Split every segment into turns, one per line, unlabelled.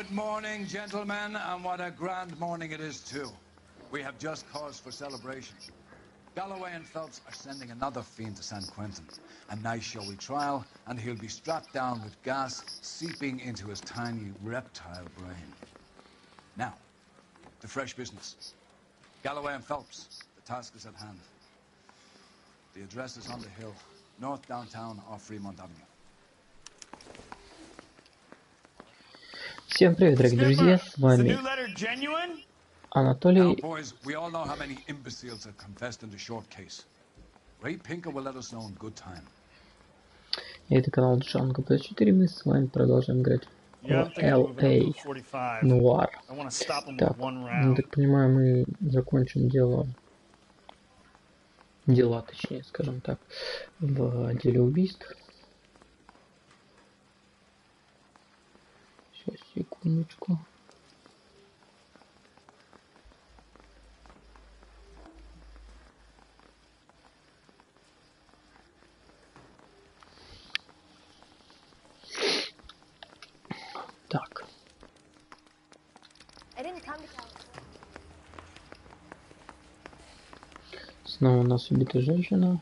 Good morning, gentlemen, and what a grand morning it is, too. We have just cause for celebration. Galloway and Phelps are sending another fiend to San Quentin. A nice showy trial, and he'll be strapped down with gas seeping into his tiny reptile brain. Now, to fresh business. Galloway and Phelps, the task is at hand. The address is on the hill, north downtown off Fremont Avenue.
Всем привет, дорогие друзья, с вами Анатолий.
Now, boys, we all know how many imbeciles have confessed in the short case. Ray Pinker will let us know in good time.
И это канал Джанго 4. Мы с вами продолжаем играть в LA Noire. Так, ну, так понимаю, мы закончим дела, точнее, скажем так, в отделе убийств. Сейчас, секундочку. Так. Снова у нас убита женщина.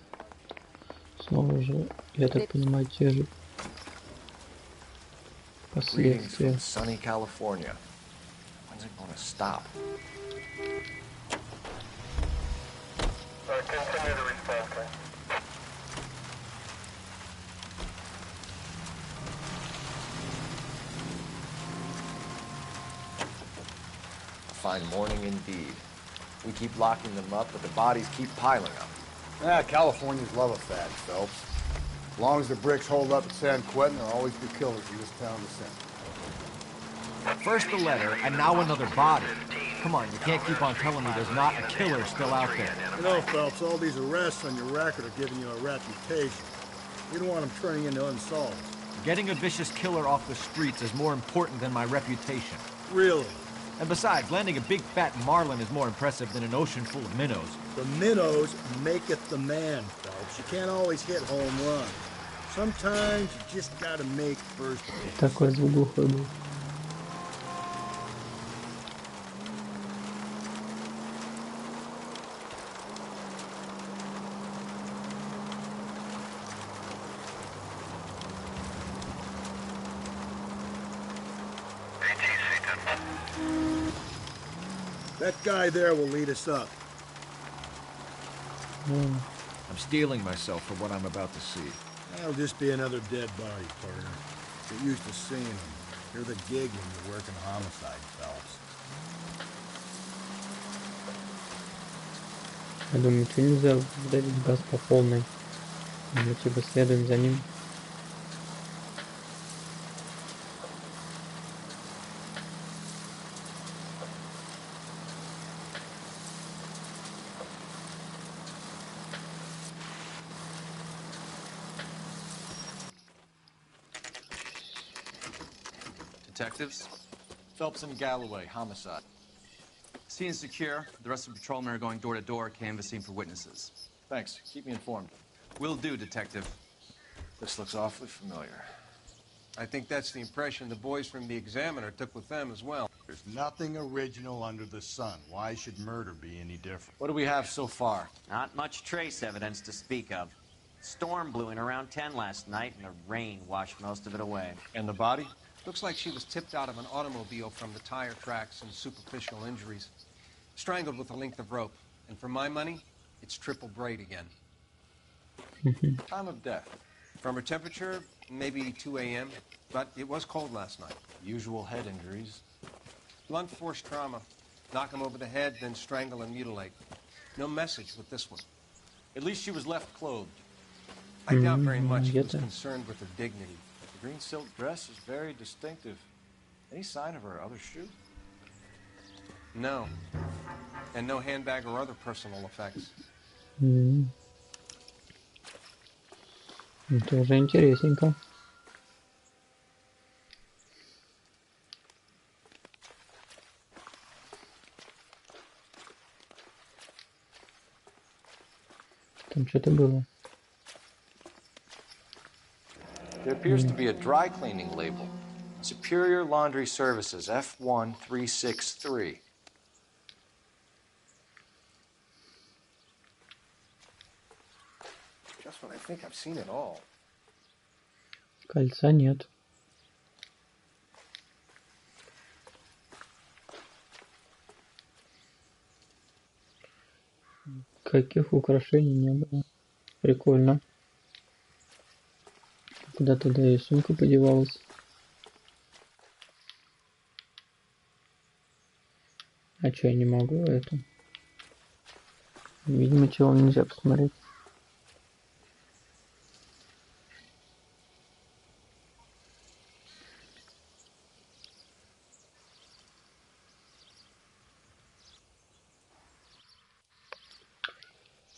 Снова же, я так понимаю, те же последствия.
Sunny California. When's it gonna stop?
Continue to respond.
Fine morning indeed. We keep locking them up, but the bodies keep piling up.
Yeah, Californians love a fad, Phelps. As long as the bricks hold up at San Quentin, there'll always be killers in this town to send.
First the letter, and now another body. Come on, you can't keep on telling me there's not a killer still out there.
You know, Phelps, all these arrests on your record are giving you a reputation. You don't want them turning into unsolved.
Getting a vicious killer off the streets is more important than my reputation.
Really?
And besides, landing a big fat marlin is more impressive than an ocean full of minnows.
The minnows maketh the man, Phelps. You can't always hit home runs. Sometimes you just gotta make first pitch.
Такой звук глухой был.
That guy there will lead us up.
I'm steeling myself for what I'm about to see.
That'll just be another dead body, partner. Get used to seeing them. You're the gig when you're working homicide, Phelps.
Я думаю, что нельзя вдавить газ по полной. Мы типа следуем за ним.
Detectives?
Phelps and Galloway, homicide.
Scene is secure. The rest of the patrolmen are going door to door, canvassing for witnesses.
Thanks. Keep me informed.
Will do, Detective.
This looks awfully familiar.
I think that's the impression the boys from the Examiner took with them as well.
There's nothing original under the sun. Why should murder be any different?
What do we have so far?
Not much trace evidence to speak of. Storm blew in around 10 last night, and the rain washed most of it away.
And the body?
Looks like she was tipped out of an automobile from the tire tracks and superficial injuries. Strangled with a length of rope. And for my money, it's triple braid again.
Time of death?
From her temperature, maybe 2 a.m., but it was cold last night.
Usual head injuries.
Blunt force trauma. Knock him over the head, then strangle and mutilate. No message with this one.
At least she was left clothed.
I doubt very much he was concerned with her dignity.
The green silk dress is very distinctive. Any sign of her other shoe?
No. And no handbag or other personal effects.
Это уже интересненько. Там что-то было.
There appears to be a dry cleaning label. Superior Laundry Services, F1363.
Just when I think I've seen it all.
Кольца нет. Каких украшений не было. Прикольно. Куда тогда и сумка подевалась? А что, я не могу это? Видимо, чего нельзя посмотреть.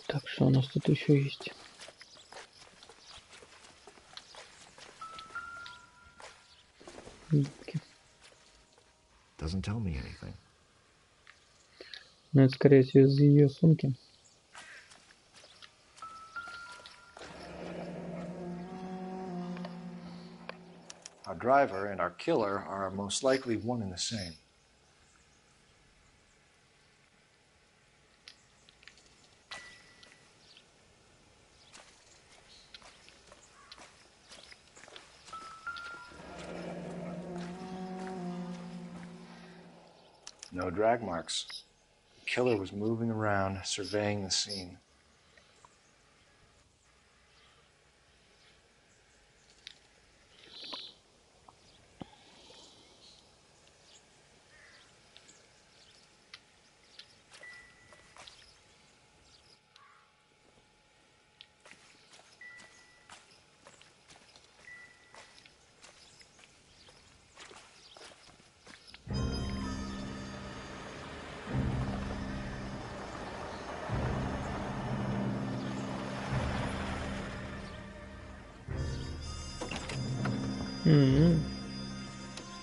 Так, что у нас тут еще есть?
Doesn't tell me anything.
Ну, это, скорее всего, из ее сумки.
Our driver and our killer are most likely one and the same. No drag marks. The killer was moving around, surveying the scene.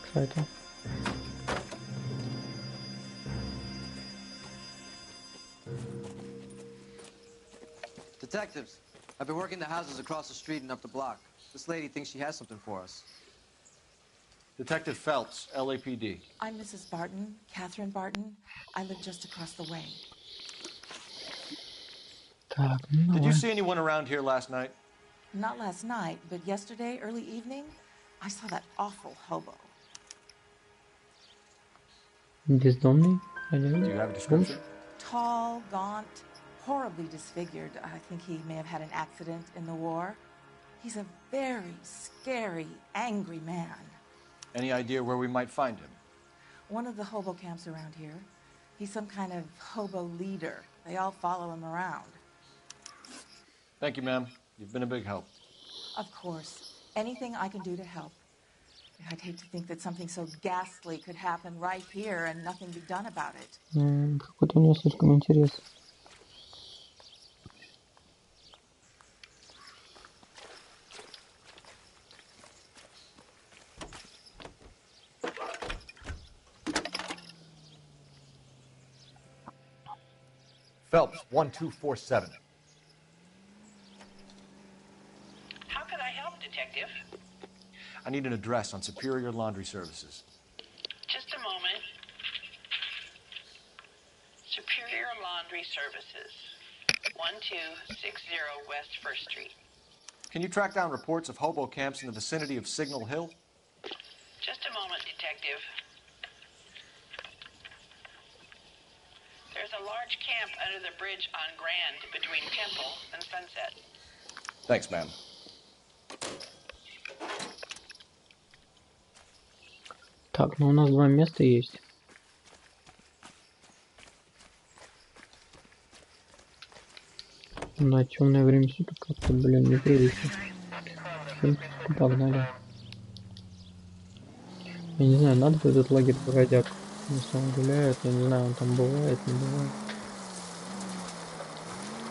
Кстати.
Detectives, I've been working the houses across the street and up the block. This lady thinks she has something for us.
Detective Phelps, LAPD.
I'm Mrs. Barton, Catherine Barton. I live just across the way.
Так, ну
Did you see anyone around here last night?
Not last night, but yesterday, early evening, I saw that awful hobo.
бездомный?
Do you have a description?
Tall, gaunt, horribly disfigured. I think he may have had an accident in the war. He's a very scary, angry man.
Any idea where we might find him?
One of the hobo camps around here. He's some kind of hobo leader. They all follow him around.
Thank you, ma'am. You've been a big help.
Of course. Anything I can do to help. I'd hate to think that something so ghastly could happen right here and nothing be done about it.
Какой-то у него слишком интерес.
Phelps, 1247.
How can I help, Detective?
I need an address on Superior Laundry Services.
Just a moment. Superior Laundry Services, 1260 West 1st Street.
Can you track down reports of hobo camps in the vicinity of Signal Hill?
Just a moment, Detective. There's a large camp under the bridge on Grand between Temple and Sunset.
Thanks, ma'am.
Так, ну у нас два места есть. На темное время суток как-то, блин, неприлично. Погнали. Я не знаю, надо в этот лагерь бродяг. Если он гуляет, я не знаю, он там бывает, не бывает.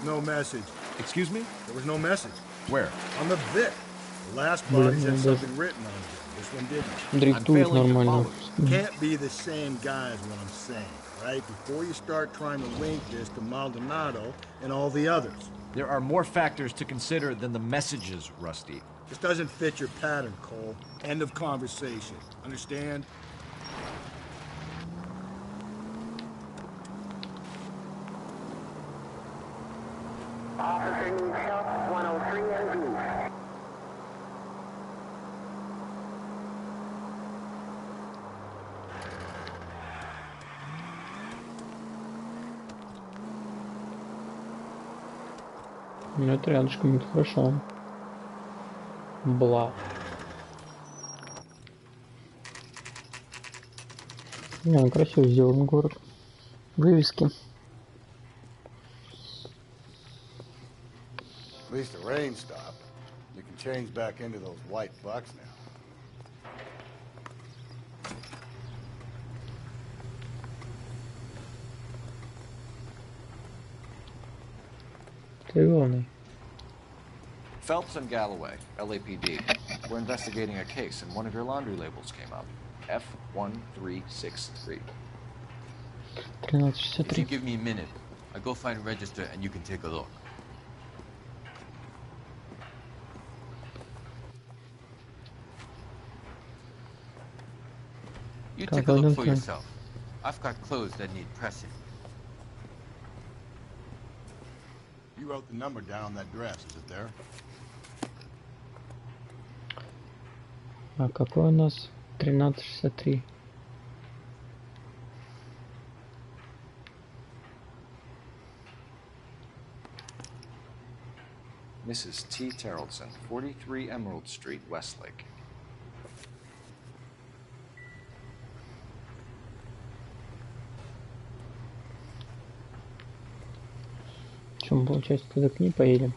No message. Excuse me? There was no message. Where? On the Vic. The last
Блин,
body
ну
had
даже
something written on it. This one didn't.
дрифтует нормально.
Can't be the same guy is what I'm saying, right? Before you start trying to link this to Maldonado and all the others.
There are more factors to consider than the messages, Rusty.
Just doesn't fit your pattern, Cole. End of conversation. Understand?
Officer needs help, 103 MD.
Ну это рядышком, это хорошо. Бла. Не, ну красиво сделан город. Вывески.
At least the rain stopped. You can change back into those white bucks now.
Ты главный.
Phelps and Galloway, LAPD. We're investigating a case, and one of your laundry labels came up. F1363.
1363.
If you give me a minute, I'll go find a register and you can take a look. You take a look for yourself. I've got clothes that need pressing.
You wrote the number down on that dress, is it there?
А какой у нас? 1363.
Mrs. T. Terrellson, 43 Emerald Street, Westlake.
Чем получается, туда к ней поедем?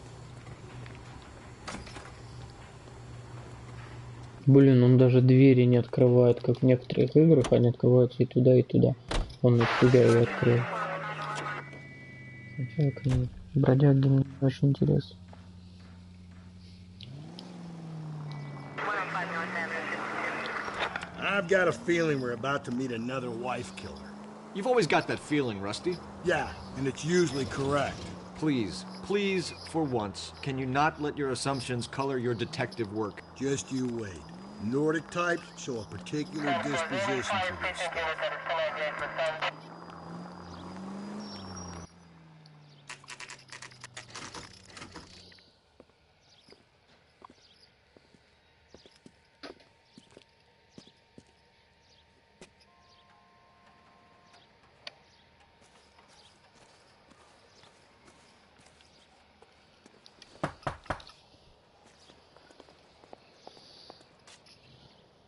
Блин, он даже двери не открывает, как в некоторых играх, они открываются и туда, и туда. Он нафига ее открыл. Сначала к ней. Бродяги мне очень интересно.
I've got a feeling we're about to meet another wife killer.
You've always got that feeling, Rusty.
Yeah, and it's usually correct.
Please, please, for once, can you not let your assumptions color your detective work?
Just you wait. Nordic types show a particular disposition for this stuff.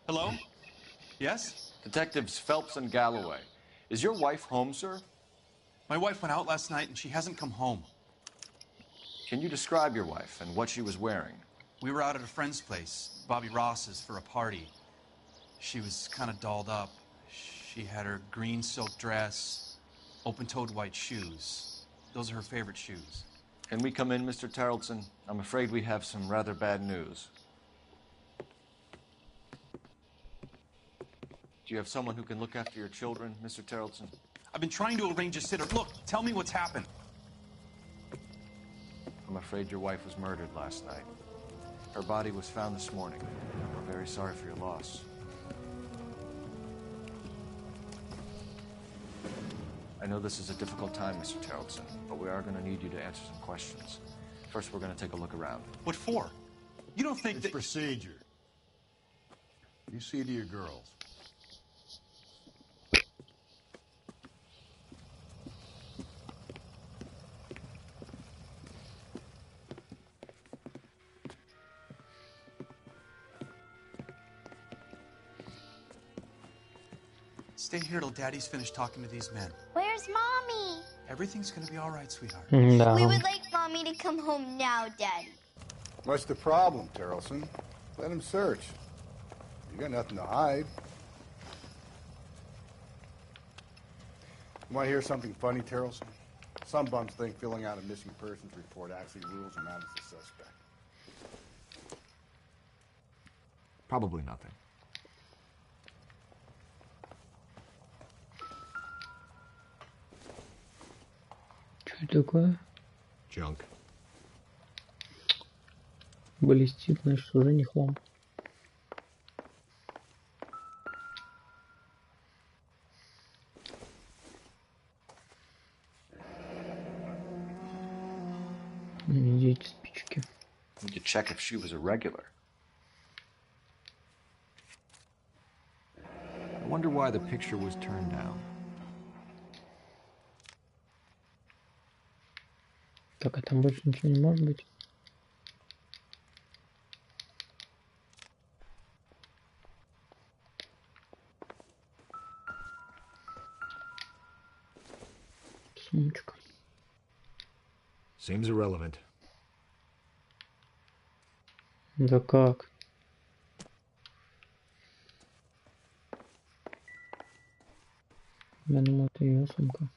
Hello? Yes?
Detectives Phelps and Galloway. Is your wife home, sir?
My wife went out last night and she hasn't come home.
Can you describe your wife and what she was wearing?
We were out at a friend's place, Bobby Ross's, for a party. She was kind of dolled up. She had her green silk dress, open-toed white shoes. Those are her favorite shoes.
Can we come in, Mr. Terrellson? I'm afraid we have some rather bad news. Do you have someone who can look after your children, Mr. Terrellson?
I've been trying to arrange a sitter. Look, tell me what's happened.
I'm afraid your wife was murdered last night. Her body was found this morning. We're very sorry for your loss. I know this is a difficult time, Mr. Terrellson, but we are going to need you to answer some questions. First, we're going to take a look around.
What for? You don't think
It's
that...
procedure. You see to your girls.
Stay here till Daddy's finished talking to these men.
Where's Mommy?
Everything's gonna be all right, sweetheart.
Да.
We would like Mommy to come home now, Daddy.
What's the problem, Terrellson? Let him search. You got nothing to hide. You want to hear something funny, Terrellson? Some bums think filling out a missing persons report actually rules him out as a suspect.
Probably nothing.
Что такое?
Junk.
Блестит, значит, уже не хлам. Идите спички.
Need to check if she was a regular. I wonder why the picture was turned down.
Так, а там больше ничего не может быть. Сумочка.
Seems irrelevant.
Да как? Я думал, это ее сумка.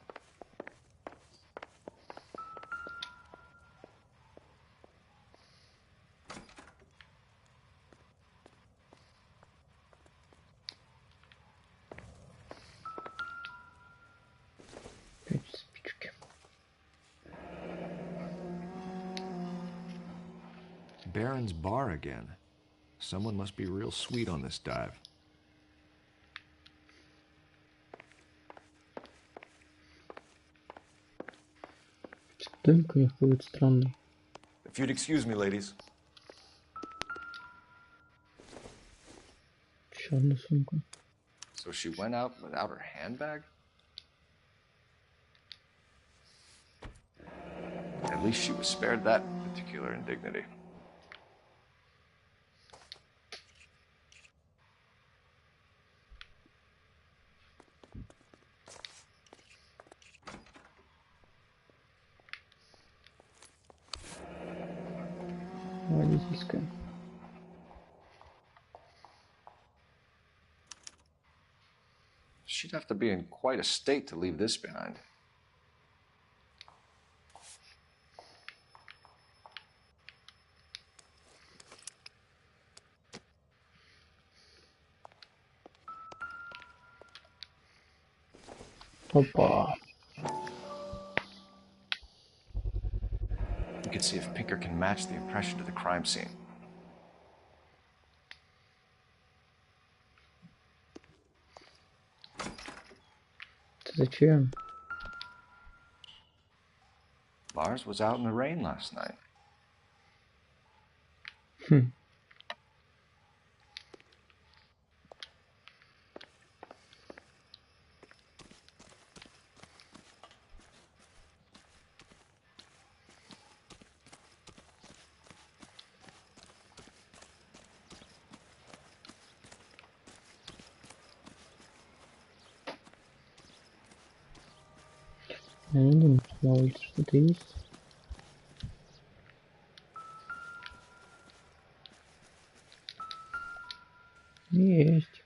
Опять спички.
Baron's bar again. Someone must be real sweet on this dive.
Домик у них какой-то странный.
If you'd excuse me, ladies.
Еще одна сумка.
So she went out without her handbag? At least she was spared that particular indignity.
Водительская.
She'd have to be in quite a state to leave this behind.
Опа.
We could see if Pinker can match the impression to the crime scene.
Зачем?
Lars was out in the rain last night.
Я не думаю, что на улице что-то есть. Есть.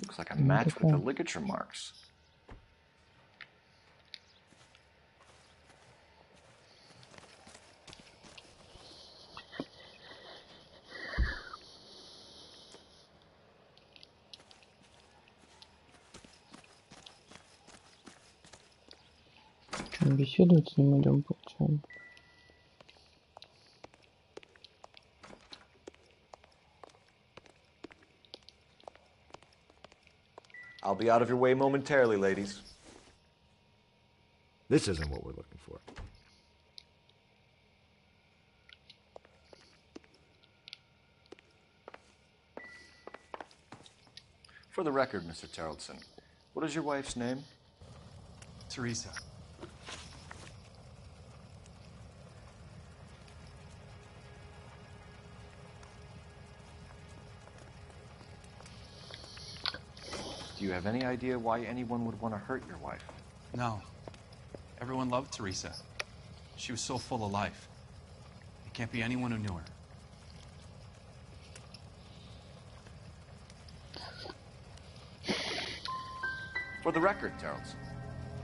Looks like a match with the ligature marks.
Что, беседовать с ним идем, получаем?
I'll be out of your way momentarily, ladies. This isn't what we're looking for. For the record, Mr. Terrellson, what is your wife's name?
Teresa.
Do you have any idea why anyone would want to hurt your wife?
No. Everyone loved Teresa. She was so full of life. It can't be anyone who knew her.
For the record, Terrellson,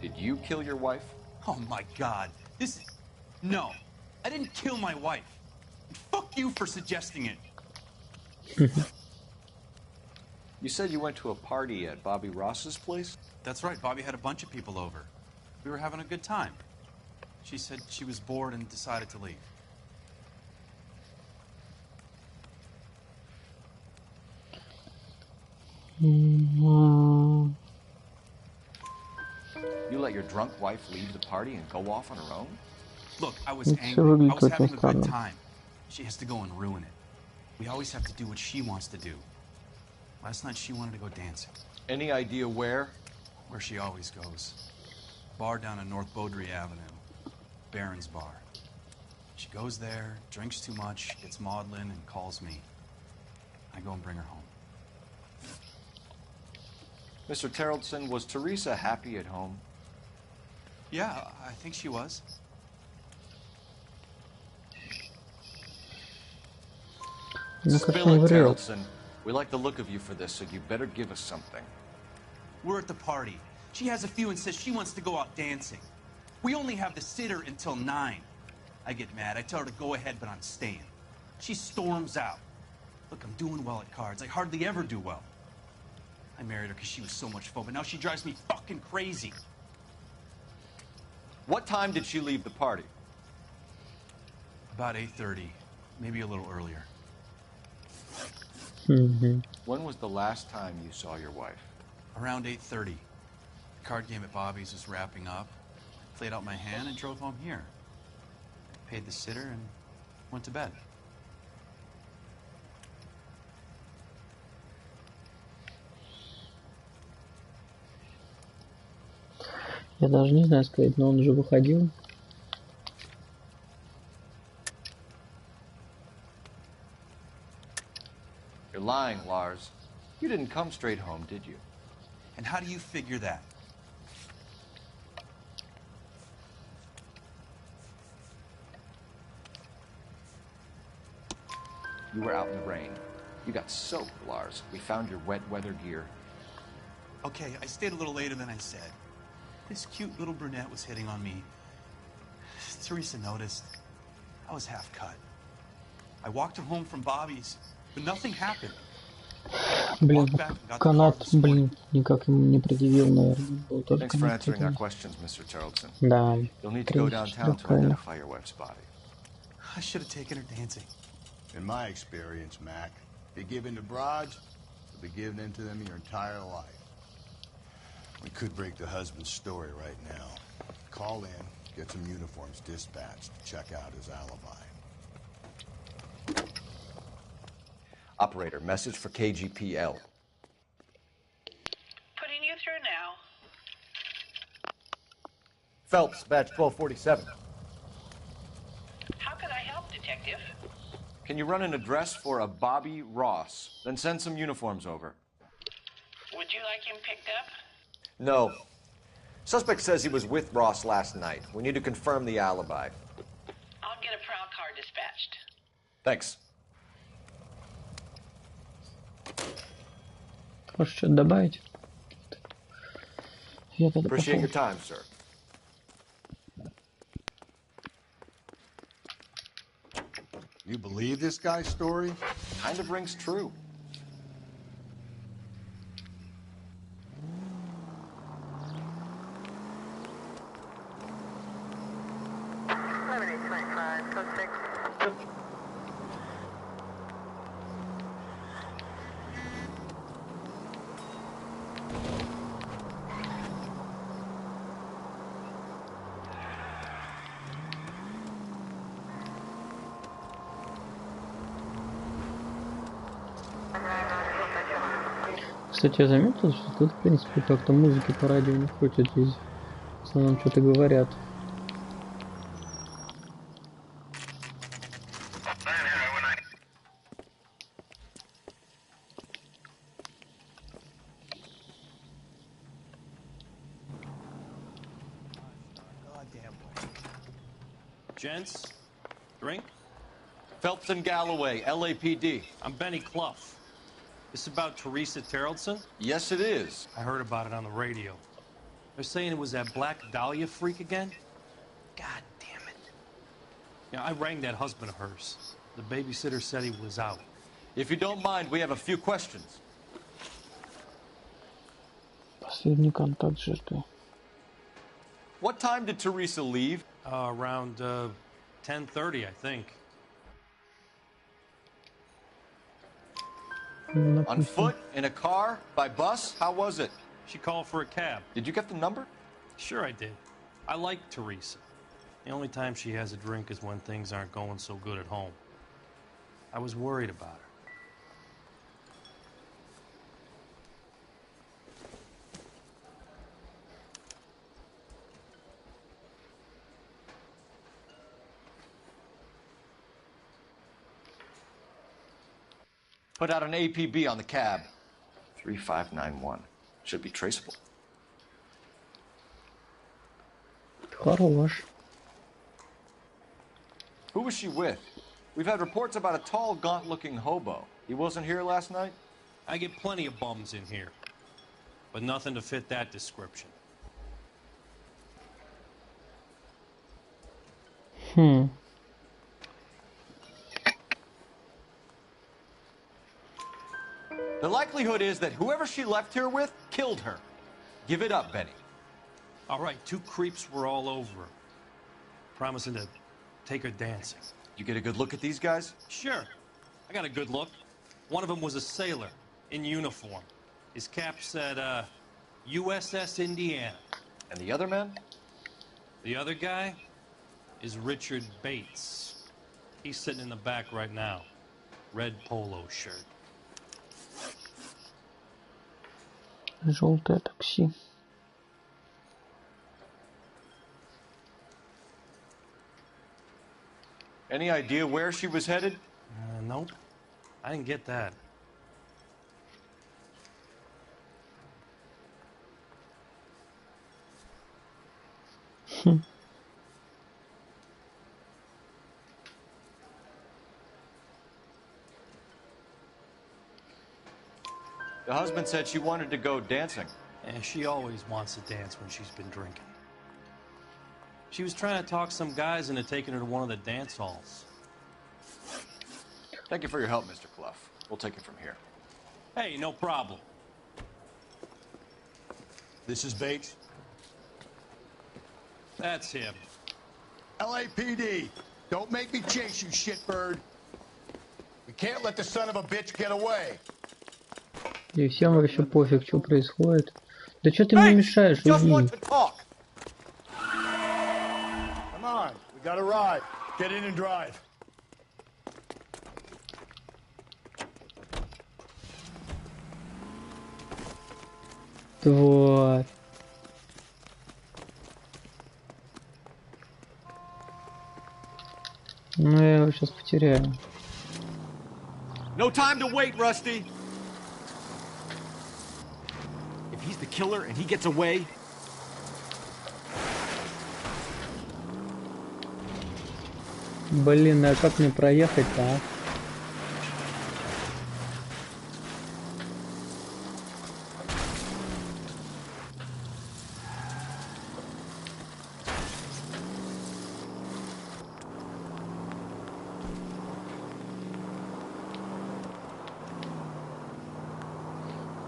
did you kill your wife?
Oh my God. This is... No. I didn't kill my wife. And fuck you for suggesting it.
You said you went to a party at Bobby Ross's place?
That's right. Bobby had a bunch of people over. We were having a good time. She said she was bored and decided to leave.
You let your drunk wife leave the party and go off on her own?
Look, I was angry. I was having a good time. She has to go and ruin it. We always have to do what she wants to do. Last night she wanted to go dancing.
Any idea where?
Where she always goes. Bar down on North Beaudry Avenue. Baron's Bar. She goes there, drinks too much, gets maudlin, and calls me. I go and bring her home.
Mr. Terrellson, was Teresa happy at home?
Yeah, I think she was.
Spill it, Terrellson. We like the look of you for this, so you better give us something.
We're at the party. She has a few and says she wants to go out dancing. We only have the sitter until 9. I get mad. I tell her to go ahead, but I'm staying. She storms out. Look, I'm doing well at cards. I hardly ever do well. I married her because she was so much fun, but now she drives me fucking crazy.
What time did she leave the party?
About 8:30, maybe a little earlier.
When was the last time you saw your wife?
Around 8:30. The card game at Bobby's was wrapping up. I played out my hand and drove home here. Paid the sitter and went to bed.
Я даже не знаю сказать, но он уже выходил.
You're lying, Lars. You didn't come straight home, did you?
And how do you figure that?
You were out in the rain. You got soaked, Lars. We found your wet weather gear.
Okay, I stayed a little later than I said. This cute little brunette was hitting on me. Teresa noticed. I was half cut. I walked her home from Bobby's, but nothing happened.
Блин, канат, блин, никак ему не предъявил, наверное. Был только
Thanks for answering our questions, Mr. Terrellson.
Да.
You'll need to go downtown to identify your wife's body.
I should have taken her dancing.
In my experience, Mac, if you give in to broads, you'll be giving in to them your entire life. We could break the husband's story right now. Call in, get some uniforms dispatched, check out his alibi.
Operator, message for KGPL.
Putting you through now.
Phelps, badge 1247.
How can I help, Detective?
Can you run an address for a Bobby Ross? Then send some uniforms over.
Would you like him picked up?
No. Suspect says he was with Ross last night. We need to confirm the alibi.
I'll get a prowl car dispatched.
Thanks.
Может, что-то добавить?
Appreciate your time, sir.
You believe this guy's story?
Kind of rings true.
Кстати, я заметил, что тут, в принципе, как-то музыки по радио не крутят здесь. В основном что-то говорят.
Gents, drink?
Phelps and Galloway, LAPD.
I'm Benny Clough. This about Teresa Terrellson?
Yes, it is.
I heard about it on the radio. They're saying it was that Black Dahlia freak again? God damn it. Yeah, I rang that husband of hers. The babysitter said he was out.
If you don't mind, we have a few questions.
Последний контакт с жертвой.
What time did Teresa leave?
Around 10:30, I think.
On foot, in a car, by bus? How was it?
She called for a cab.
Did you get the number?
Sure I did. I like Teresa. The only time she has a drink is when things aren't going so good at home. I was worried about her.
Put out an APB on the cab. 3591. Should be traceable.
Хорош.
Who was she with? We've had reports about a tall, gaunt-looking hobo. He wasn't here last night?
I get plenty of bums in here, but nothing to fit that description.
The likelihood is that whoever she left here with killed her. Give it up, Benny.
All right, 2 creeps were all over her, promising to take her dancing.
You get a good look at these guys?
Sure. I got a good look. One of them was a sailor in uniform. His cap said, USS Indiana.
And the other man?
The other guy is Richard Bates. He's sitting in the back right now. Red polo shirt.
Желтое такси.
Any idea where she was headed?
Nope. I didn't get that.
The husband said she wanted to go dancing.
And she always wants to dance when she's been drinking. She was trying to talk some guys into taking her to one of the dance halls.
Thank you for your help, Mr. Clough. We'll take it from here.
Hey, no problem.
This is Bates?
That's him.
LAPD, don't make me chase you, shitbird. We can't let the son of a bitch get away.
И всем вообще пофиг, что происходит. Да что ты мне мешаешь, уйди.
Come on, we got a ride. Get in and drive.
Тварь. Ну я его сейчас потеряю.
No time to wait, Rusty. If he's the killer and he gets away.
Блин, а как мне проехать-то, а?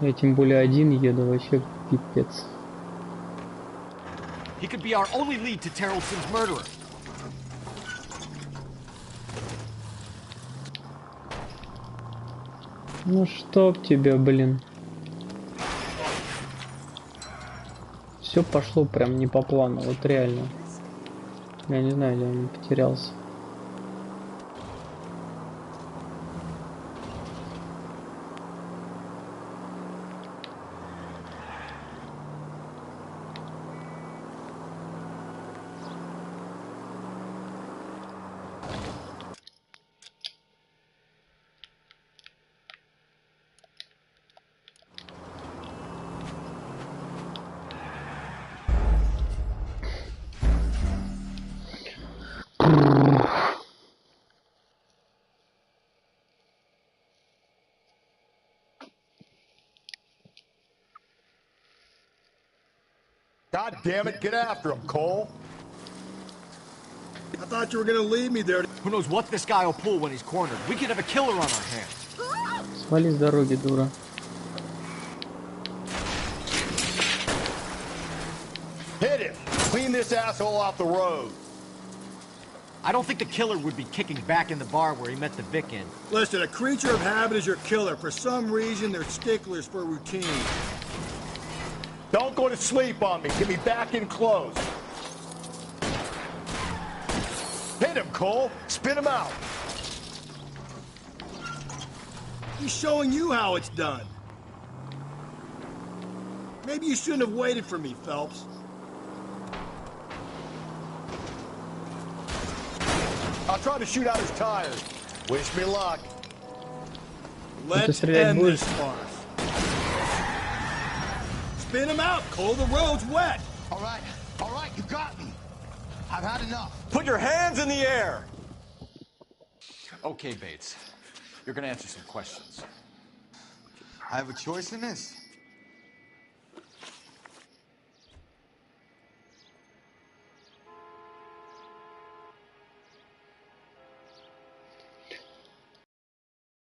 Я тем более один еду, вообще пипец.
He could be our only lead to Terrelson's murderer.
Ну чтоб тебя, блин. Все пошло прям не по плану, вот реально. Я не знаю, где он потерялся.
God damn it, get after him, Cole. I thought you were gonna leave me there.
Who knows what this guy will pull when he's cornered? We could have a killer on our hands.
Свали с дороги, дура.
Hit him. Clean this asshole off the road.
I don't think the killer would be kicking back in the bar where he met the Vic in.
Listen, a creature of habit is your killer. For some reason, they're sticklers for routine. Don't go to sleep on me. Get me back in close. Hit him, Cole. Spin him out. He's showing you how it's done. Maybe you shouldn't have waited for me, Phelps. I'll try to shoot out his tires. Wish me luck. Let's end this farce. Spin him out, Cole. The road's wet. All right, you got me. I've had enough. Put your hands in the air.
Okay, Bates. You're gonna answer some questions.
I have a choice in this.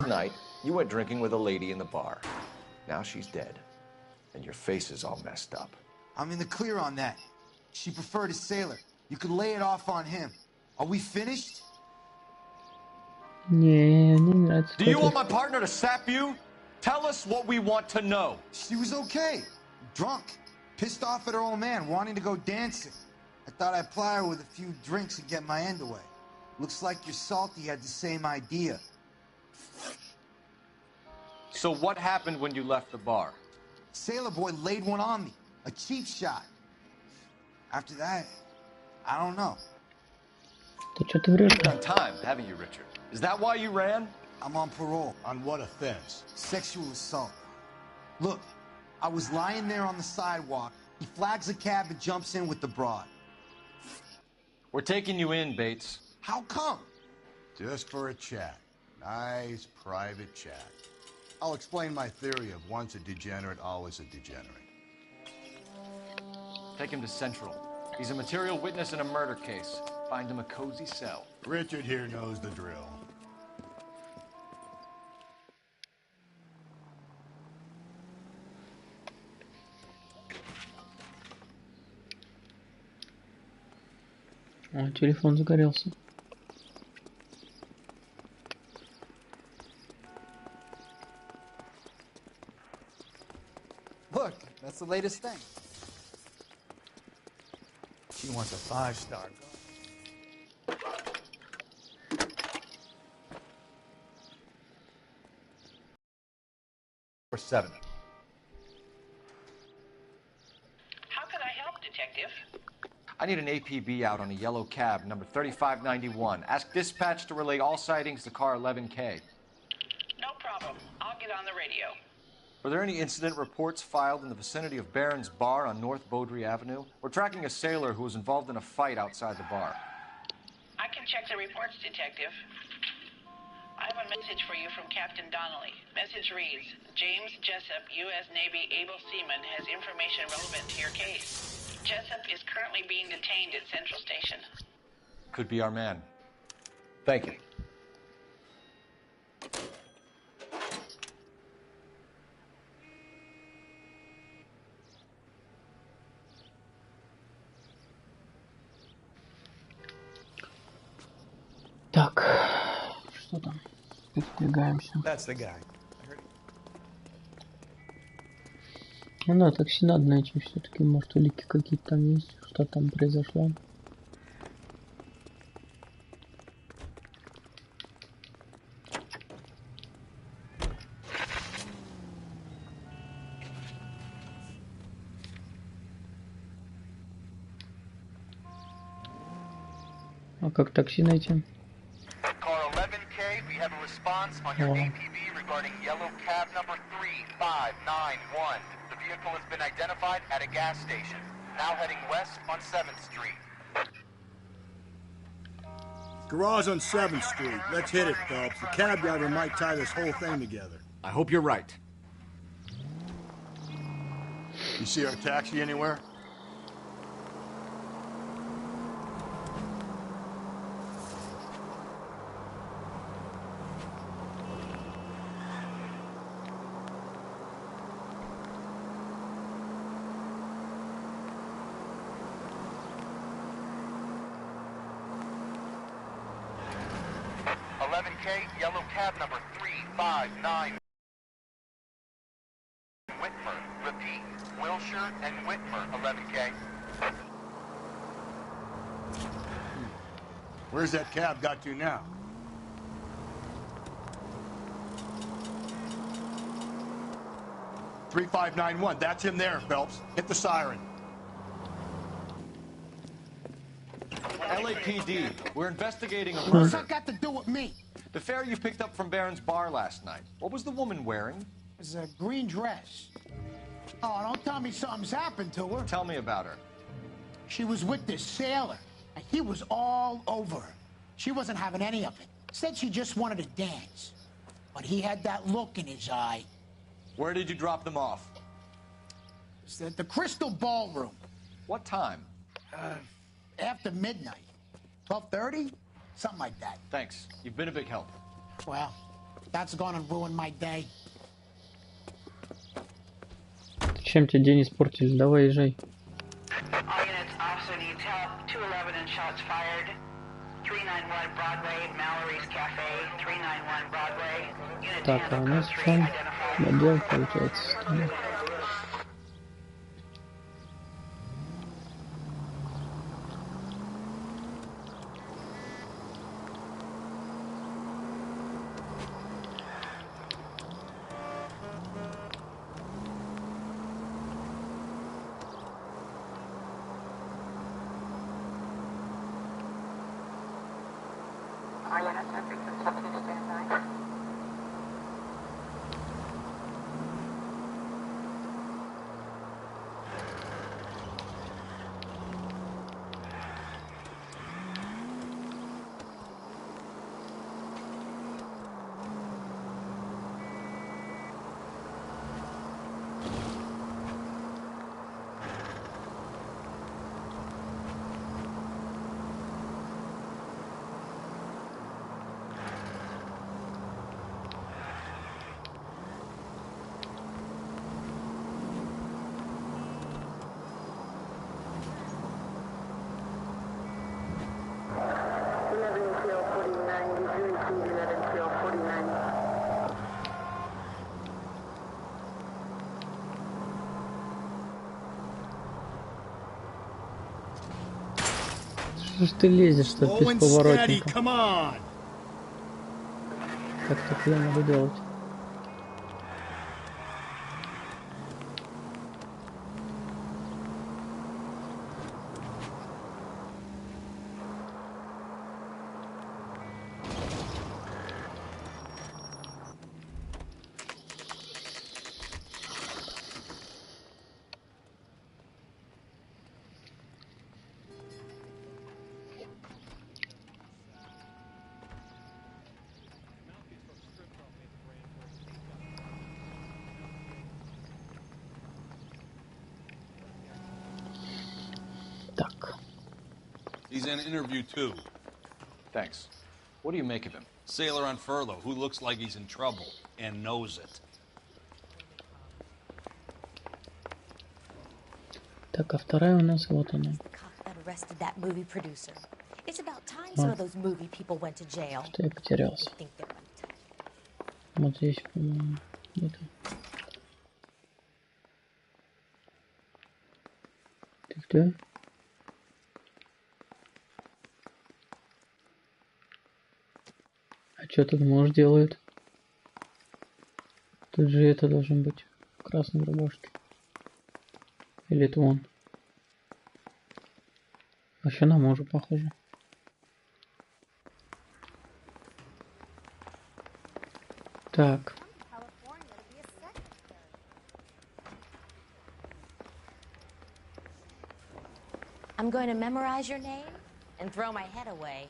Night, you went drinking with a lady in the bar. Now she's dead, and your face is all messed up.
I'm in the clear on that. She preferred a sailor. You could lay it off on him. Are we finished?
Не нравится.
Do you want my partner to sap you? Tell us what we want to know.
She was okay. Drunk. Pissed off at her old man, wanting to go dancing. I thought I'd ply her with a few drinks and get my end away. Looks like your salty had the same idea.
So what happened when you left the bar?
Sailor boy laid one on me. A cheap shot. After that, I don't know.
Ты что ты врешь?
You've done time, haven't you, Richard? Is that why you ran?
I'm on parole.
On what offense?
Sexual assault. Look, I was lying there on the sidewalk. He flags a cab and jumps in with the broad.
We're taking you in, Bates.
How come?
Just for a chat. Nice private chat. I'll explain my theory of once a degenerate, always a degenerate.
Take him to Central. He's a material witness in a murder case. Find him a cozy cell.
Richard here knows the drill.
О, телефон загорелся.
Look, that's the latest thing. She wants a 5-star.
Or 7.
How can I help, Detective?
I need an APB out on a yellow cab, number 3591. Ask dispatch to relay all sightings to car 11K.
No problem. I'll get on the radio.
Were there any incident reports filed in the vicinity of Barron's Bar on North Beaudry Avenue? We're tracking a sailor who was involved in a fight outside the bar.
I can check the reports, Detective. I have a message for you from Captain Donnelly. Message reads, James Jessup, U.S. Navy able seaman, has information relevant to your case. Jessup is currently being detained at Central Station.
Could be our man. Thank you.
Так, что там? Передвигаемся.
That's the guy.
Ну да, такси надо найти все-таки. Может, улики какие-то там есть, что там произошло. А как такси найти?
Car 11K, we have a response on your APB regarding yellow cab number 3591. The vehicle has been identified at a gas station. Now heading west on 7th Street.
Garage on 7th Street. Let's hit it, Phelps. The cab driver might tie this whole thing together.
I hope you're right.
You see our taxi anywhere?
11K, yellow cab number 359. Whitmer. Repeat, Wilshire and Whitmer, 11K.
Where's that cab got to now? "3591, that's him there, Phelps. Hit the siren."
LAPD, we're investigating a
What's
murder.
that got to do with me?
The fare you picked up from Barron's bar last night. What was the woman wearing?
It was a green dress. Oh, don't tell me something's happened to her.
Tell me about her.
She was with this sailor, and he was all over her. She wasn't having any of it. Said she just wanted to dance. But he had that look in his eye.
Where did you drop them off?
It's at the Crystal Ballroom.
What time?
After midnight. 12:30? Something like that.
Thanks. You've been a big help.
Well, that's gonna ruin my day.
Чем тебе день испортили? Давай, езжай.
All units, officer needs help. 211 and shots fired. 391 Broadway, Mallory's Cafe. 391 Broadway. Unit
Так, а у нас в чем отдел получается? Что ж ты лезешь-то без поворотника? Как так я могу делать?
He's in interview 2.
Thanks. What do you make of him?
Sailor on furlough who looks like he's in trouble and knows it.
Так, а вторая у нас вот она.
That arrested that movie producer. It's about time some of those movie people went to jail.
Что я потерялся? Вот здесь, по-моему, это. Ты где? А что тут муж делает? Тут же это должен быть в красной рубашке. Или это он? Вообще на мужа похоже. Так.
I'm going to memorize your name and throw my head away.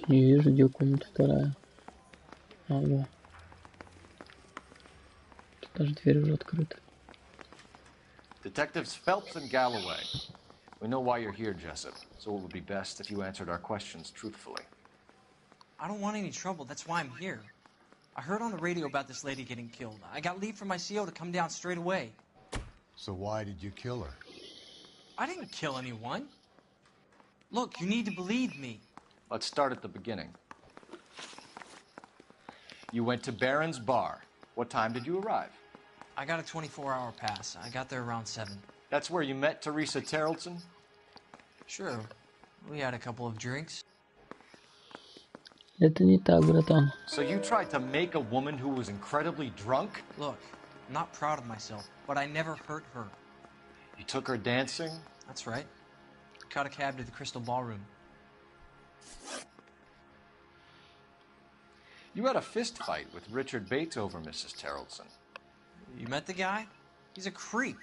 Не вижу, где комната вторая. Ага. Даже дверь уже открыта.
Detectives Phelps and Galloway. We know why you're here, Jessup, so it would be best if you answered our questions truthfully.
I don't want any trouble. That's why I'm here. I heard on the radio about this lady getting killed. I got leave from my CO to come down straight away.
So why did you kill her?
I didn't kill anyone. Look, you need to believe me.
Let's start at the beginning. You went to Barron's Bar. What time did you arrive?
I got a 24-hour pass. I got there around 7.
That's where you met Teresa Terrellson?
Sure. We had a couple of drinks.
Это не так, братан.
So you tried to make a woman who was incredibly drunk?
Look, I'm not proud of myself, but I never hurt her.
You took her dancing?
That's right. Caught a cab to the Crystal Ballroom.
You had a fist fight with Richard Bates over Mrs. Terrellson.
You met the guy? He's a creep.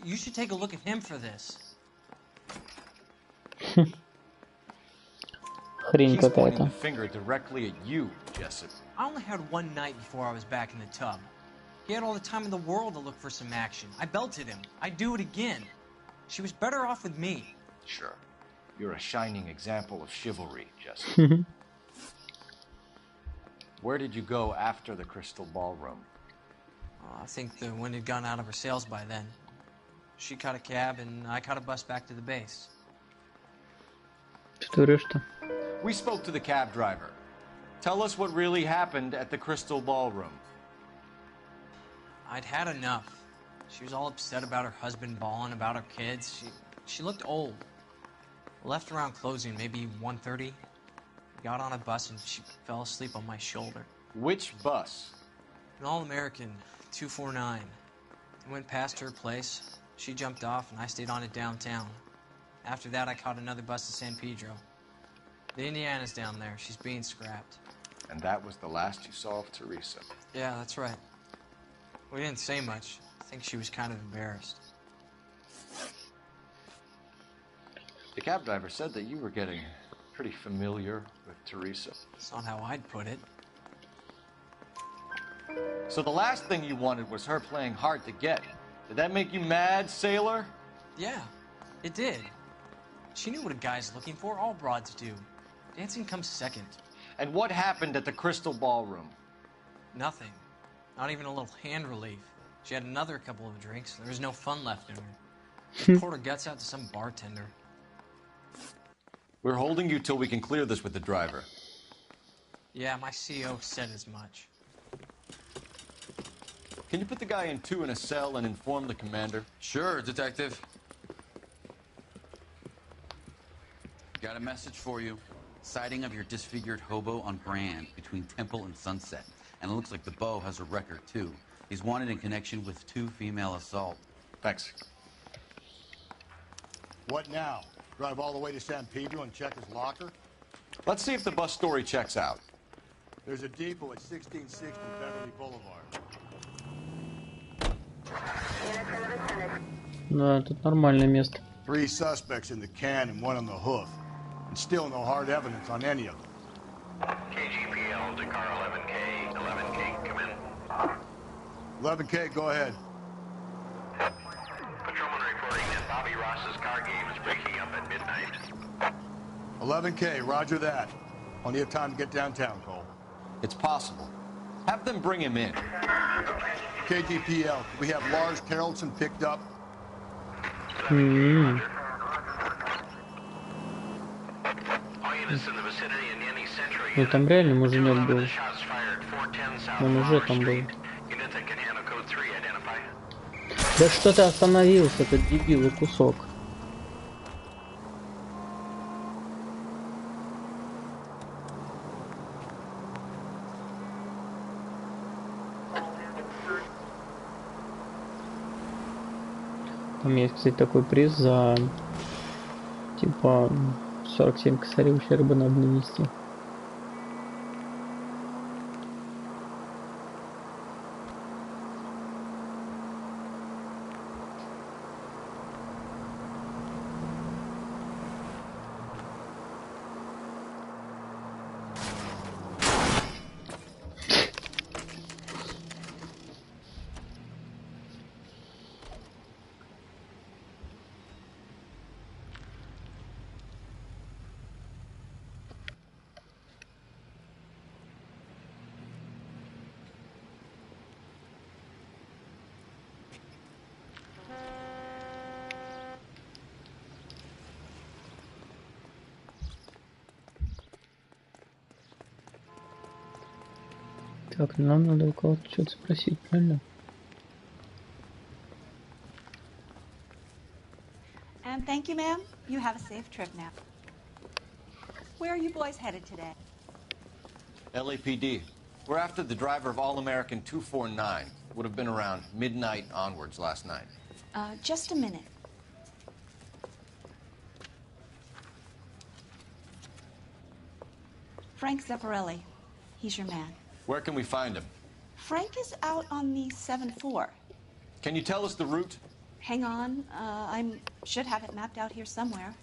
You should take a look at him for this.
Хрень
He's pointing
какая-то.
the finger directly at you, Jessup.
I only had one night before I was back in the tub. He had all the time in the world to look for some action. I belted him. I'd do it again. She was better off with me.
Sure. You're a shining example of chivalry, Jessup. Where did you go after the Crystal Ballroom?
I think the wind had gone out of her sails by then. She caught a cab, and I caught a bus back to the base.
Что врешь-то?
We spoke to the cab driver. Tell us what really happened at the Crystal Ballroom.
I'd had enough. She was all upset about her husband bawling about her kids. She looked old. Left around closing, maybe 1:30. Got on a bus and she fell asleep on my shoulder.
Which bus?
An All-American, 249. I went past her place. She jumped off and I stayed on it downtown. After that, I caught another bus to San Pedro. The Indiana's down there. She's being scrapped.
And that was the last you saw of Teresa.
Yeah, that's right. We didn't say much. I think she was kind of embarrassed.
The cab driver said that you were getting pretty familiar with Teresa.
That's not how I'd put it.
So the last thing you wanted was her playing hard to get. Did that make you mad, sailor?
Yeah, it did. She knew what a guy's looking for. All broads do. Dancing comes second.
And what happened at the Crystal Ballroom?
Nothing. Not even a little hand relief. She had another couple of drinks. There was no fun left in her. She poured her guts out to some bartender.
We're holding you till we can clear this with the driver.
Yeah, my CO said as much.
Can you put the guy in 2 in a cell and inform the commander?
Sure, Detective. Got a message for you. Sighting of your disfigured hobo on Brand between Temple and Sunset. And it looks like the Beau has a record, too. He's wanted in connection with 2 female assault.
Thanks.
What now? Drive all the way to San Pedro and check his locker?
Let's see if the bus story checks out.
There's a depot at 1660 Beverly Boulevard.
Да, тут нормальное место.
3 suspects in the can and 1 on the hoof. And still no hard evidence on any of them.
KGPL to car 11K. 11K, come in.
11K, go ahead.
Patrolman reporting that Bobby Ross's car game is breaking up at midnight.
11K, roger that. Plenty of time to get downtown, Cole.
It's possible. Have them bring him in.
KGPL, we have Lars Terrellson picked up.
All units in the vicinity in any central
Ну там реально муженек был.
shots fired 410 South
Он уже
Flower
там был.
Street. Units at Canal Code 3 identify.
Да что ты остановился, этот дебилый кусок. Там есть, кстати, такой приз за типа 47 косарей ущерба надо нанести. Так, нам надо у кого-то что-то спросить, правильно?
And thank you, ma'am. You have a safe trip now. Where are you boys headed today?
LAPD. We're after the driver of All-American 249. Would have been around midnight onwards last night.
Just a minute. Frank Zepparelli. He's your man.
Where can we find him?
Frank is out on the 7-4.
Can you tell us the route?
Hang on. I should have it mapped out here somewhere.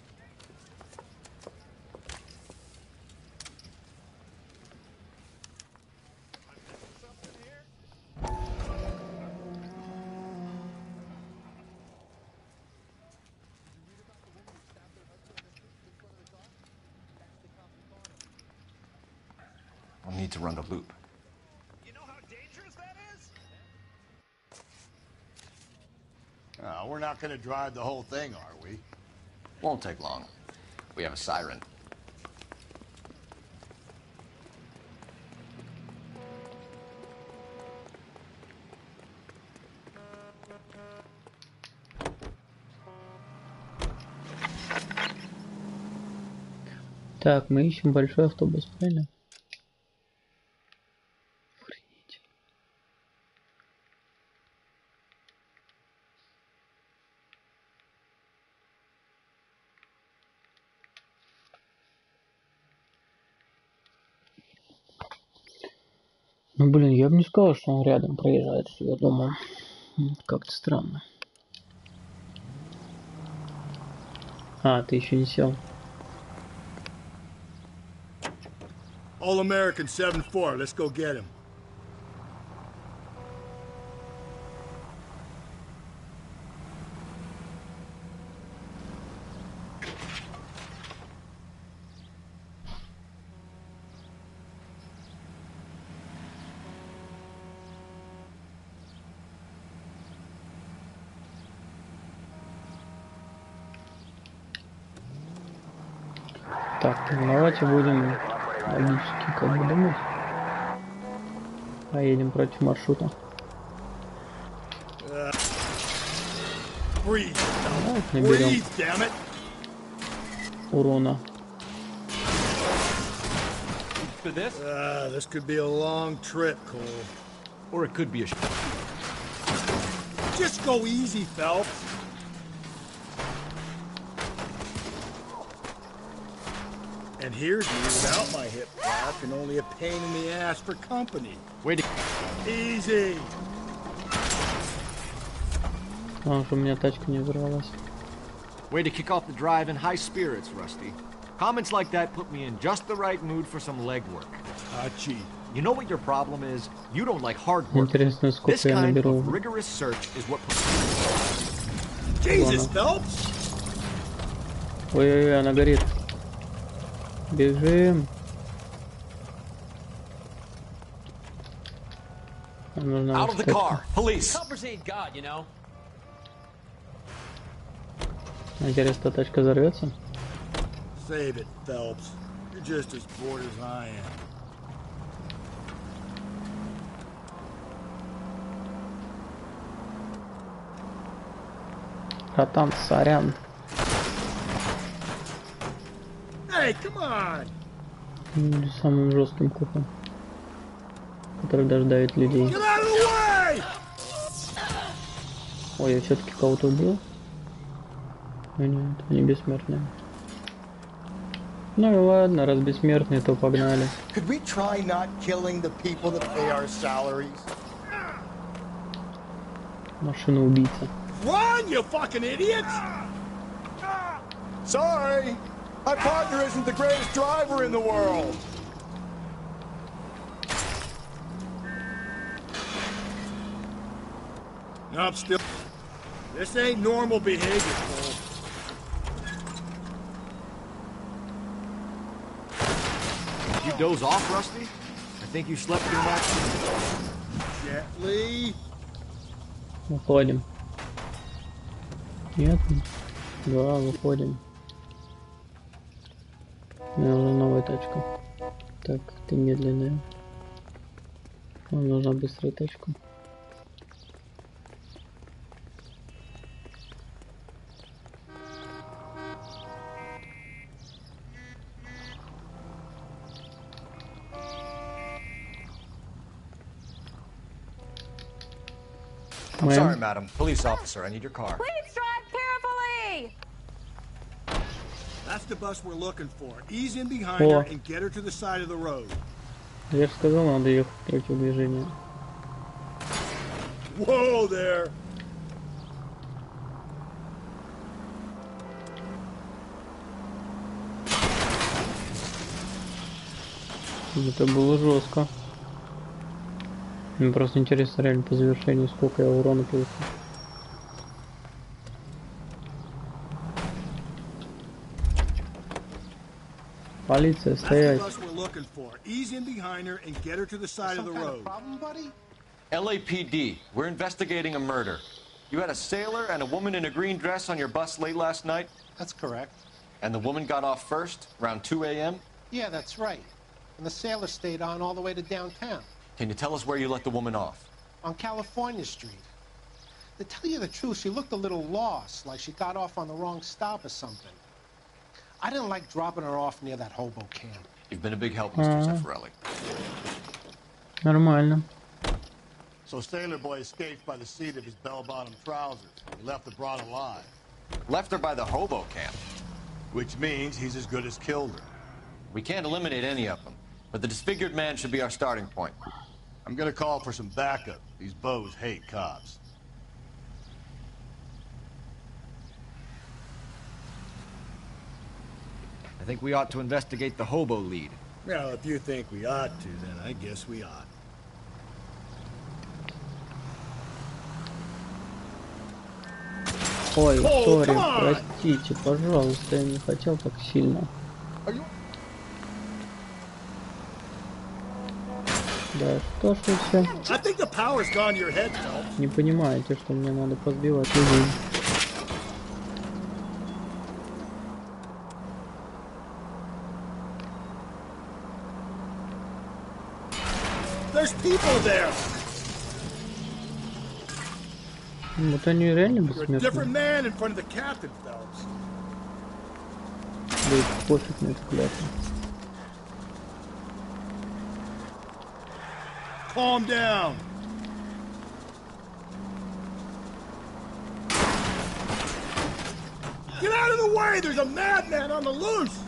I'll need to run the loop.
You know how dangerous that is?
We're not going to drive the whole thing, are we?
Won't take long. We have a siren.
Так, мы ищем большой автобус, правильно? Охренеть. Ну блин, я бы не сказал, что он рядом проезжает, что я думаю. Как-то странно. А, ты еще не сел.
All-American 7-4, let's go get him.
Так, давайте будем логически как бы думать. Поедем против маршрута. Наберем урона.
This could be a long trip, Cole.
Or it could be a...
Just go easy, Phelps. And here's me without my hip flap and only a pain in the ass for company.
Wait.
Easy.
А, что у меня тачка не взорвалась.
Way to kick off the drive in high spirits, Rusty. Comments like that put me in just the right mood for some legwork.
Gee.
You know what your problem is? You don't like hard work.
Интересно, сколько
This
я
kind
наберу.
of rigorous search is what...
Jesus, Phelps!
Ой-ой-ой, она горит. Бежим.
Out of the car, police.
Интересно, тачка взорвется?
Save it, Phelps. You're just as bored as I am.
Братан, сорян.
Hey, come on!
Самым жестким копом, который даже давит людей.
Get out of the way!
Ой, я все-таки кого-то убил. Ну нет, они бессмертные. Ну и ладно, раз бессмертные, то погнали.
Could we try not killing the people that pay our salaries?
Машина убийца.
Run, you fucking idiots!
Sorry, my partner isn't the greatest driver in the world.
No, I'm still... This ain't normal behavior, Cole.
You doze off, Rusty? I think you slept too much.
Gently.
Выходим. Нет? Да, выходим. Мне нужна новая тачка. Так, ты медленная. Нам нужна быстрая тачка.
I'm sorry, madam. Police officer, I need your car.
Please drive carefully!
That's the bus we're looking for. Ease in behind her and get her to the side of the road.
Я же сказал, надо ехать против движения.
Whoa there!
Это было жестко. Мне просто интересно реально по завершению, сколько я урона получил. Полиция, стоять.
LAPD, we're investigating a murder. You had a sailor and a woman in a green dress on your bus late last night?
That's correct.
And the woman got off first, around 2 a.m.?
Yeah, that's right. And the sailor stayed on all the way to downtown.
Can you tell us where you let the woman off?
On California Street. To tell you the truth, she looked a little lost, like she got off on the wrong stop or something. I didn't like dropping her off near that hobo camp.
You've been a big help, Mr. Zeffirelli.
Нормально.
So Sailor Boy escaped by the seat of his bell-bottom trousers. He left the broad alive.
Left her by the hobo camp.
Which means he's as good as killed her.
We can't eliminate any of them, but the disfigured man should be our starting point.
I'm gonna call for some backup. These bows hate cops.
I think we ought to investigate the hobo lead.
Well, if you think we ought to, then I guess we ought.
Ой, сори, простите, пожалуйста, я не хотел так сильно. Да, что ж вы все не понимаете, что мне надо позбивать людей. Вот они реально бессмертные. Да и пофиг на эту клятву.
Calm down. Get out of the way! There's a madman on the loose!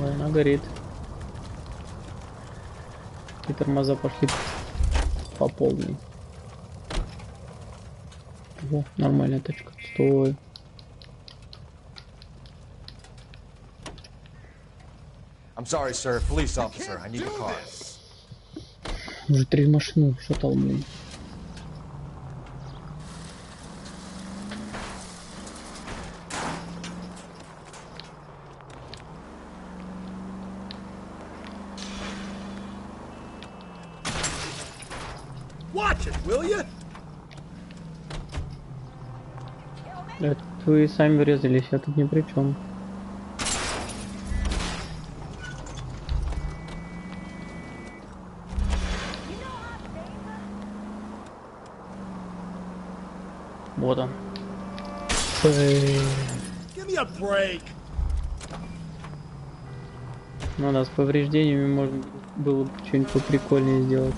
Ой, она горит. И тормоза пошли по полной. О, нормальная тачка. Стой.
I'm sorry, sir. Police officer, I need your car.
Уже 3 машины шатал, блин.
Watch it, will you?
Это вы сами врезались, я тут ни при чем. Вот он. Ну да, с повреждениями можно было бы что-нибудь поприкольнее сделать.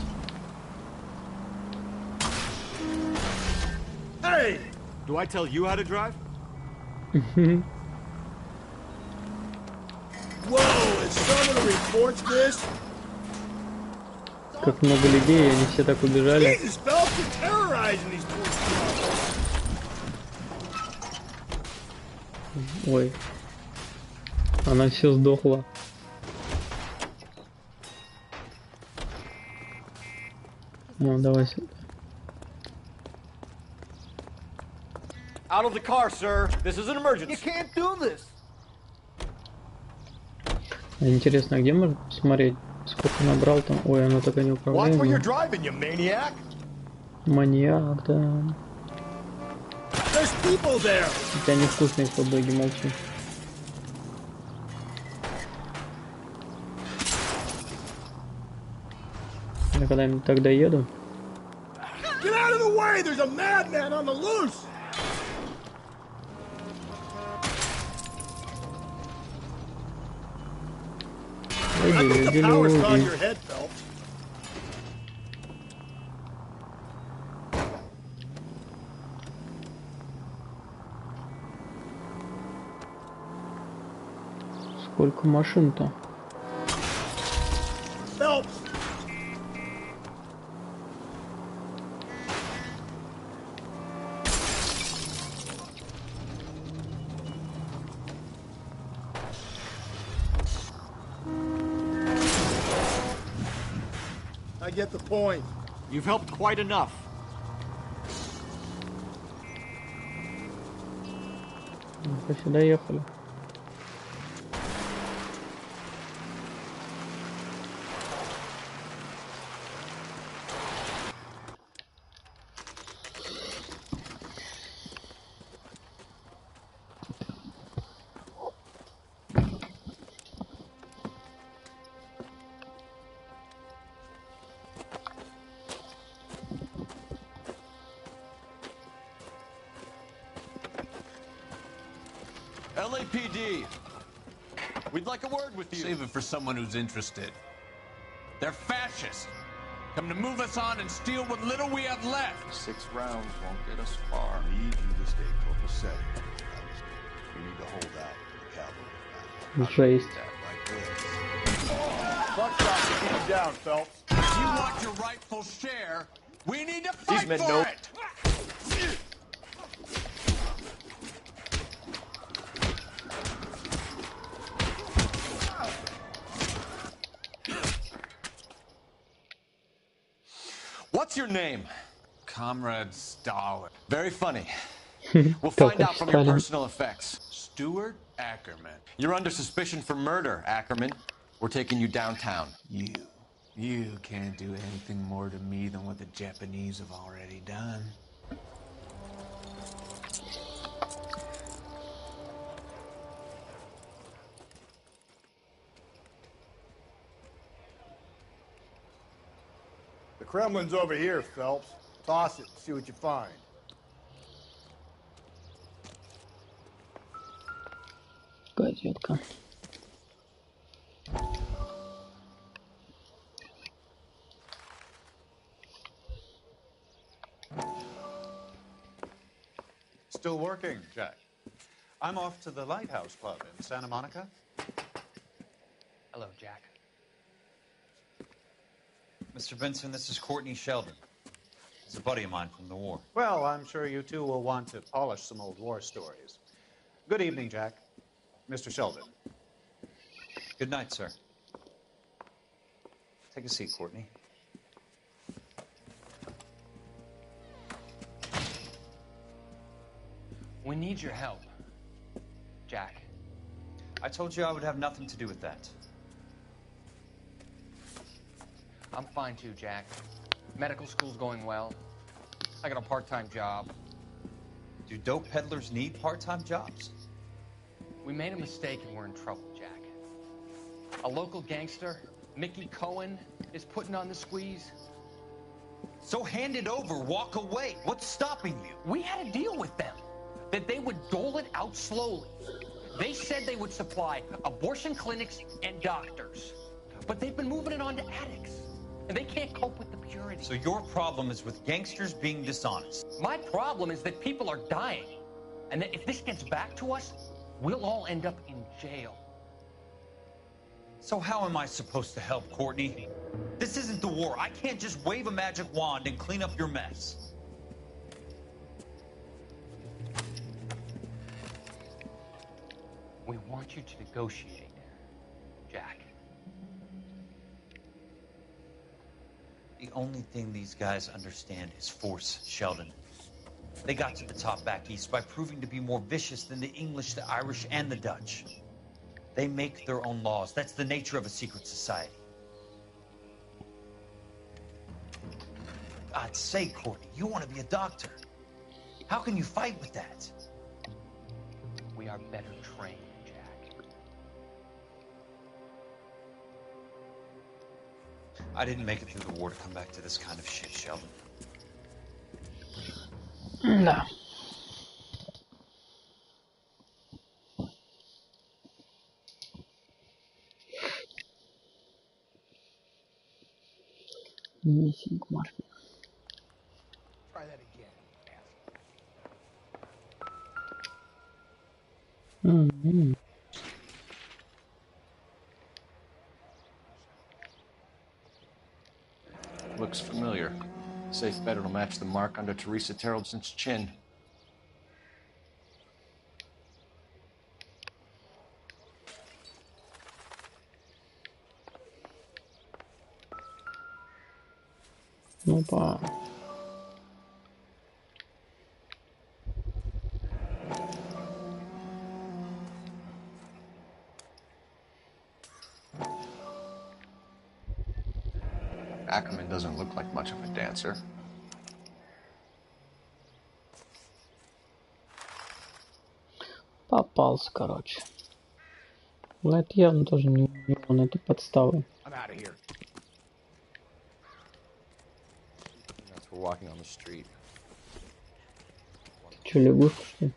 Hey! Do I tell you how to drive? Whoa, is someone reports this?
Как много людей, они все так убежали. Ой, она все сдохла. Ну, давай сюда.
Out of the car, sir. This is an emergency.
You can't do this.
Интересно, а где можно посмотреть, сколько набрал там? Ой, она такая неуправляемая. Маньяк, да. У тебя невкусные хот-доги, молчи. Я когда-нибудь так доеду.
Get out of the way! There's a madman on the loose! I think the power's on your head, Phelps.
Сколько машин-то?
Phelps! I get the point.
You've helped quite enough.
Почти доехали.
LAPD. We'd like a word with you.
Save it for someone who's interested. They're fascists. Come to move us on and steal what little we have left.
6 rounds won't get us far. We need you to stay copacetic. We need to hold out for the cavalry.
Жесть.
Buckshot to keep him down, Phelps.
If you want your rightful share, we need to fight for it.
What's your name?
Comrade Stalin.
Very funny. We'll find out from your personal effects.
Stuart Ackerman.
You're under suspicion for murder, Ackerman. We're taking you downtown.
You can't do anything more to me than what the Japanese have already done.
The Kremlin's over here, Phelps. Toss it, see what you find.
Газетка.
Still working, Jack. I'm off to the Lighthouse Club in Santa Monica.
Hello, Jack.
Mr. Benson, this is Courtney Sheldon. He's a buddy of mine from the war.
Well, I'm sure you two will want to polish some old war stories. Good evening, Jack. Mr. Sheldon.
Good night, sir. Take a seat, Courtney.
We need your help, Jack.
I told you I would have nothing to do with that.
I'm fine too, Jack. Medical school's going well. I got a part-time job.
Do dope peddlers need part-time jobs?
We made a mistake and we're in trouble, Jack. A local gangster, Mickey Cohen, is putting on the squeeze.
So hand it over, walk away. What's stopping you?
We had a deal with them, that they would dole it out slowly. They said they would supply abortion clinics and doctors, but they've been moving it on to addicts, and they can't cope with the purity.
So your problem is with gangsters being dishonest?
My problem is that people are dying, and that if this gets back to us, we'll all end up in jail.
So how am I supposed to help, Courtney? This isn't the war. I can't just wave a magic wand and clean up your mess.
We want you to negotiate, Jack.
The only thing these guys understand is force, Sheldon. They got to the top back east by proving to be more vicious than the English, the Irish, and the Dutch. They make their own laws. That's the nature of a secret society. God's sake, Courtney, you want to be a doctor. How can you fight with that?
We are better trained, Jack.
I didn't make it through the war to come back to this kind of shit, Sheldon.
Да. Миссинг Марфи.
Try that again.
Looks familiar. Safe bet it'll match the mark under Teresa Terreldson's chin.
Опа.
Ackerman doesn't look like much of a dancer.
Попался, короче. Ну, это явно тоже не он, это подставы.
I'm out of here. That's we're walking on the street.
Че, лягушка, что ли?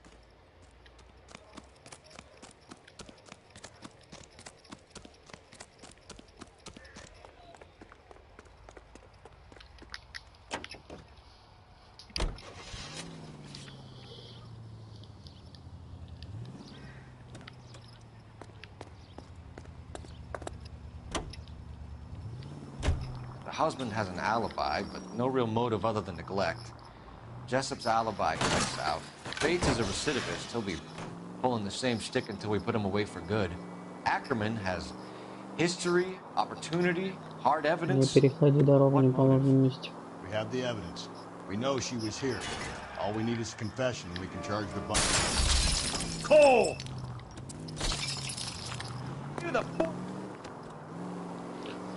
The husband has an alibi, but no real motive other than neglect. Jessup's alibi checks out. Bates is a recidivist. He'll be pulling the same shtick until we put him away for good. Ackerman has history, opportunity, hard evidence.
Не переходи дорогу в неположенном месте.
We have the evidence. We know she was here. All we need is a confession and we can charge the bunch.
Cole!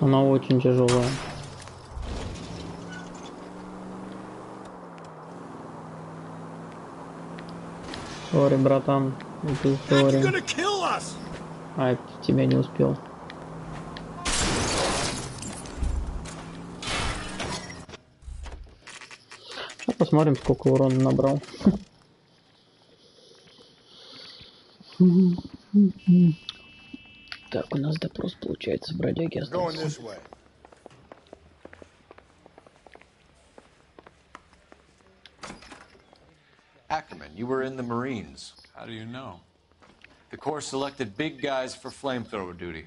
Она очень тяжелая. Сори, братан. Это сори. А, тебя не успел. Сейчас посмотрим, сколько урона набрал. Так, у нас допрос получается, бродяги остался.
Ackerman, you were in the Marines.
How do you know?
The Corps selected big guys for flamethrower duty.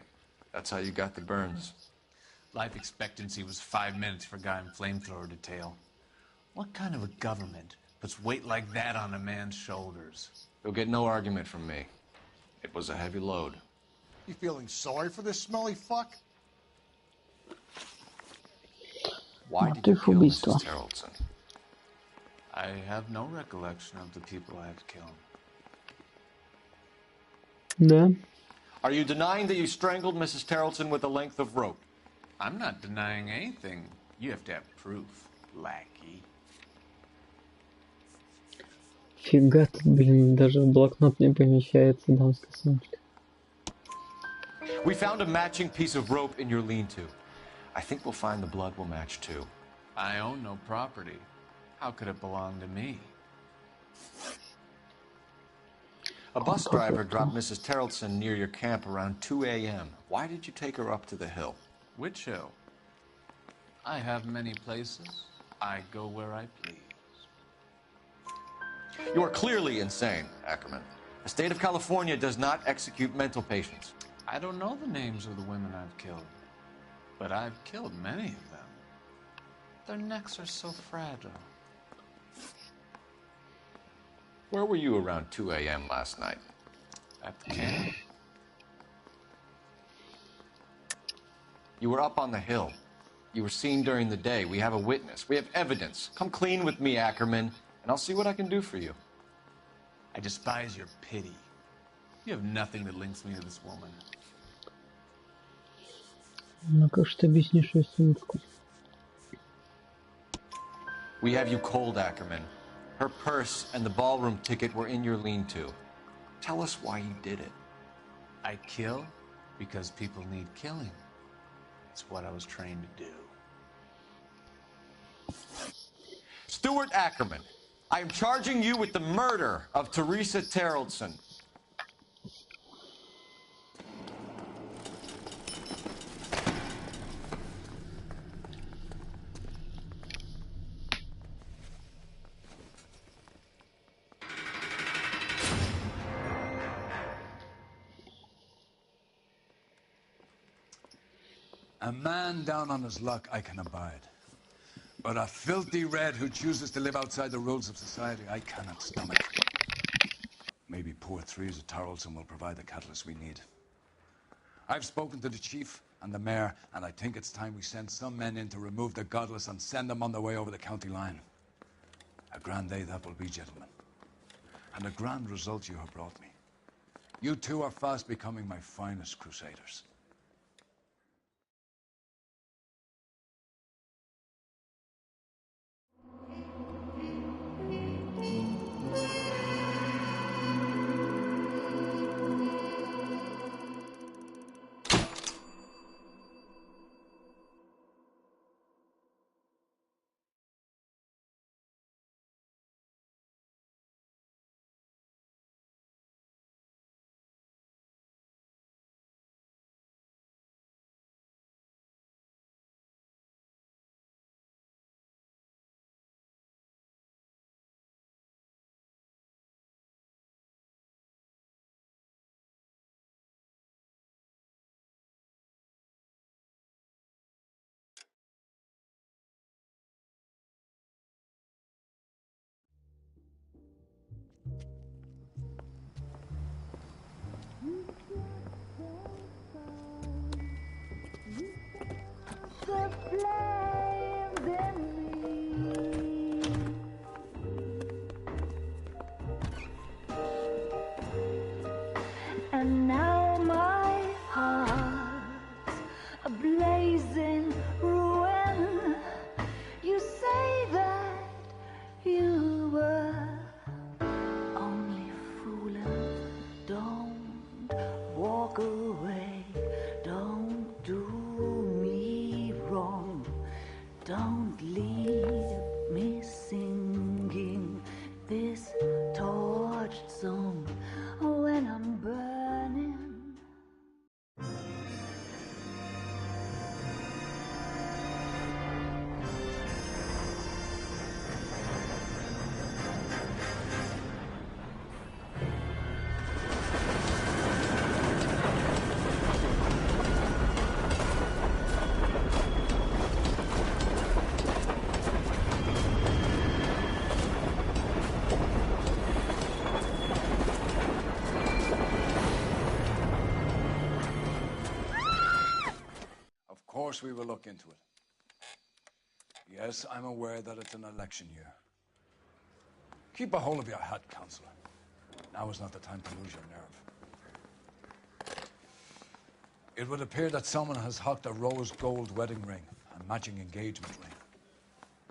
That's how you got the burns.
Life expectancy was 5 minutes for a guy in flamethrower detail. What kind of a government puts weight like that on a man's shoulders?
You'll get no argument from me. It was a heavy load.
You feeling sorry for this smelly fuck?
Why did you kill Mrs. Terrelson?
I have no recollection of the people I've killed.
Да.
Are you denying that you strangled Mrs. Terrelson with a length of rope?
I'm not denying anything. You have to have proof, lackey.
Фига тут, блин, даже в блокнот не помещается дамская сумочка.
We found a matching piece of rope in your lean-to. I think we'll find the blood will match too.
I own no property. How could it belong to me?
A bus driver dropped Mrs. Terrelson near your camp around 2 a.m. Why did you take her up to the hill?
Which hill? I have many places. I go where I please.
You are clearly insane, Ackerman. The state of California does not execute mental patients.
I don't know the names of the women I've killed, but I've killed many of them. Their necks are so fragile.
Where were you around 2 a.m. last night?
At the camp.
You were up on the hill. You were seen during the day. We have a witness. We have evidence. Come clean with me, Ackerman, and I'll see what I can do for you.
I despise your pity. You have nothing that links me to this woman.
Ну как же ты объяснишь ее сумочку?
We have you cold, Ackerman. Her purse and the ballroom ticket were in your lean-to. Tell us why you did it.
I kill because people need killing. It's what I was trained to do.
Stuart Ackerman, I am charging you with the murder of Teresa Terrellson.
A man down on his luck I can abide. But a filthy red who chooses to live outside the rules of society, I cannot stomach. Maybe poor Teresa Terrellson will provide the catalyst we need. I've spoken to the chief and the mayor, and I think it's time we send some men in to remove the godless and send them on their way over the county line. A grand day that will be, gentlemen. And a grand result you have brought me. You two are fast becoming my finest crusaders.
And now my heart's a blazing ruin. You say that you were only fooling. Don't walk away. Don't do me wrong. Don't leave me singing this torched song when I'm burning.
Of course we will look into it. Yes, I'm aware that it's an election year. Keep a hold of your hat, Counselor. Now is not the time to lose your nerve. It would appear that someone has hocked a rose gold wedding ring and matching engagement ring.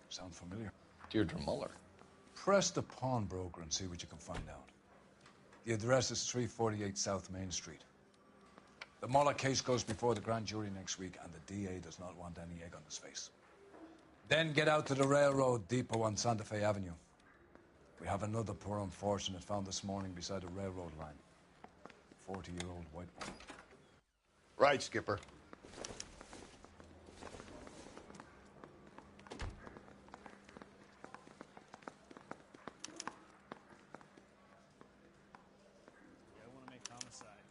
Sound familiar?
Deirdre Muller.
Press the pawnbroker and see what you can find out. The address is 348 South Main Street. The Muller case goes before the grand jury next week, and the DA does not want any egg on his face. Then get out to the railroad depot on Santa Fe Avenue. We have another poor unfortunate found this morning beside a railroad line. 40-year-old white woman.
Right, Skipper.
Yeah, I want to make homicide.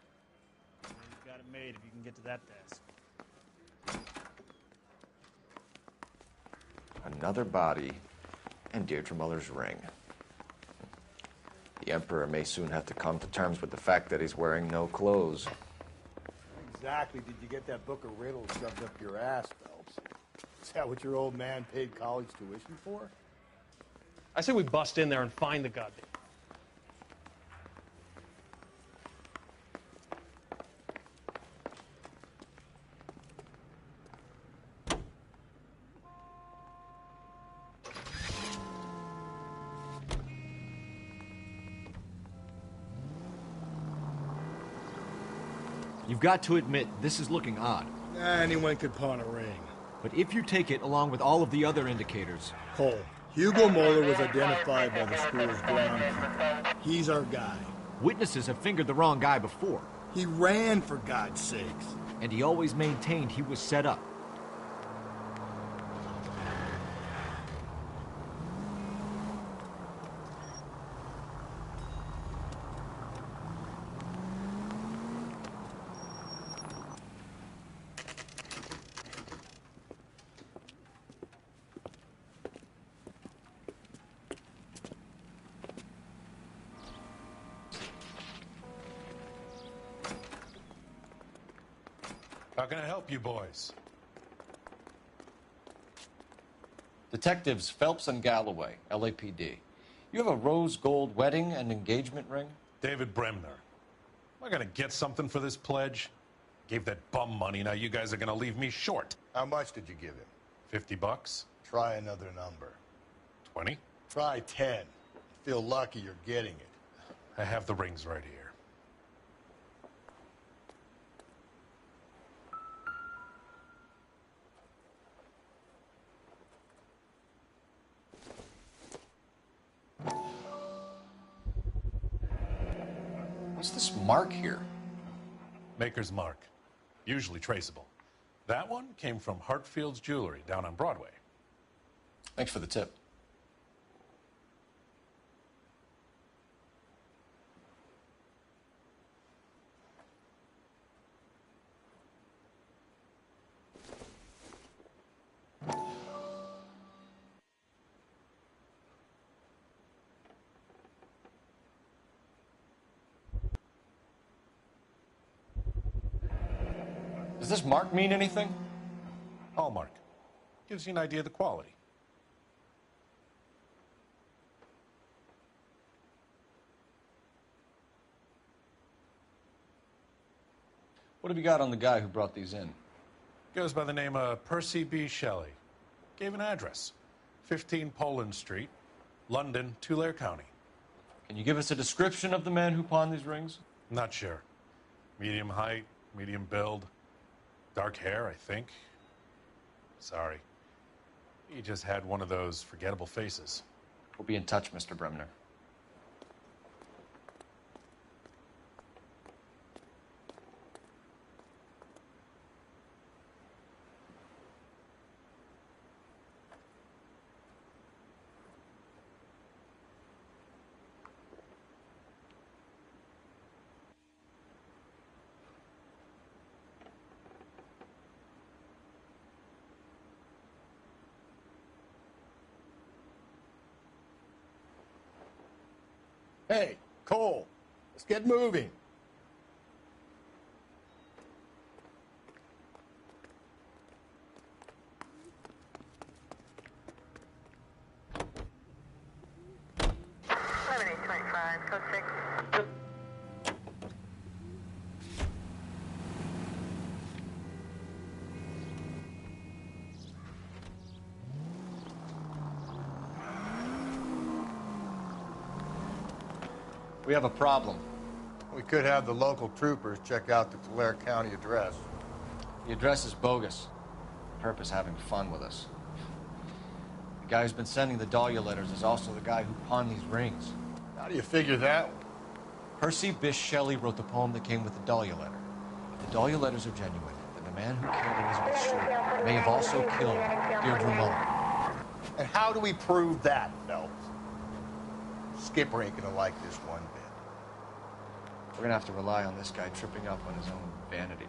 You've got it made if you can get to that desk.
Another body and Deirdre Muller's ring. The Emperor may soon have to come to terms with the fact that he's wearing no clothes.
Exactly did you get that book of riddles shoved up your ass, Phelps? Is that what your old man paid college tuition for?
I say we bust in there and find the goddamn.
You've got to admit, this is looking odd.
Anyone could pawn a ring.
But if you take it along with all of the other indicators...
Cole, Hugo Moeller was identified by the school's groundskeeper. He's our guy.
Witnesses have fingered the wrong guy before.
He ran, for God's sakes.
And he always maintained he was set up.
How can I help you boys?
Detectives Phelps and Galloway, LAPD. You have a rose gold wedding and engagement ring?
David Bremner. Am I gonna get something for this pledge? Gave that bum money, now you guys are gonna leave me short.
How much did you give him?
50 bucks?
Try another number.
20?
Try 10. Feel lucky you're getting it.
I have the rings right here.
What's this mark here?
Maker's mark. Usually traceable. That one came from Hartfield's Jewelry down on Broadway.
Thanks for the tip. Does this mark mean anything?
Hallmark. Gives you an idea of the quality.
What have you got on the guy who brought these in?
Goes by the name of Percy B. Shelley. Gave an address. 15 Poland Street, London, Tulare County.
Can you give us a description of the man who pawned these rings?
Not sure. Medium height, medium build. Dark hair, I think. Sorry. He just had one of those forgettable faces.
We'll be in touch, Mr. Bremner.
Hey, Cole, let's get moving.
We have a problem.
We could have the local troopers check out the Tulare County address.
The address is bogus. Purpose having fun with us. The guy who's been sending the Dahlia letters is also the guy who pawned these rings.
How do you figure that?
Percy Bysshe Shelley wrote the poem that came with the Dahlia letter. If the Dahlia letters are genuine, then the man who killed Elizabeth Stewart may have also killed Deirdre Mullen.
And how do we prove that, Phelps? Skipper ain't gonna like this one bit.
We're gonna have to rely on this guy tripping up on his own vanity.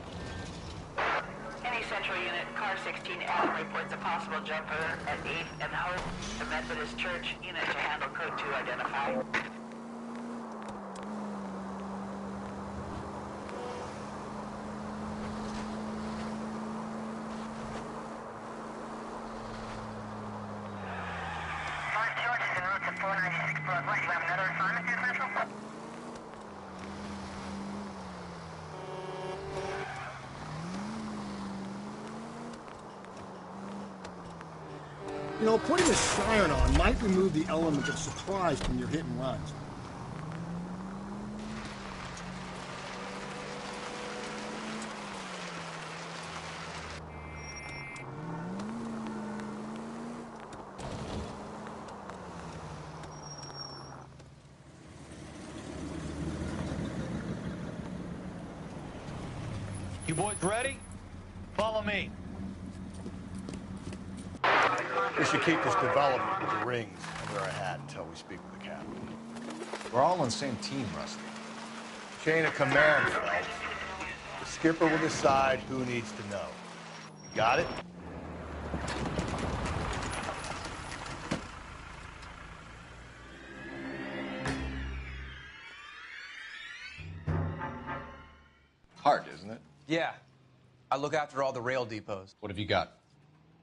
Any central unit, car 16 Adam reports a possible jumper at 8th and Hope, the Methodist Church. Unit to handle code 2 identified.
George is en route to 496 Broadway. You have another assignment here, Central?
You know, putting a siren on might remove the element of surprise from your hit and runs.
You boys ready? Follow me.
We should keep this development with the rings under our hat until we speak with the captain.
We're all on the same team, Rusty.
Chain of command, Phelps. The skipper will decide who needs to know. Got it?
Hard, isn't it?
Yeah. I look after all the rail depots.
What have you got?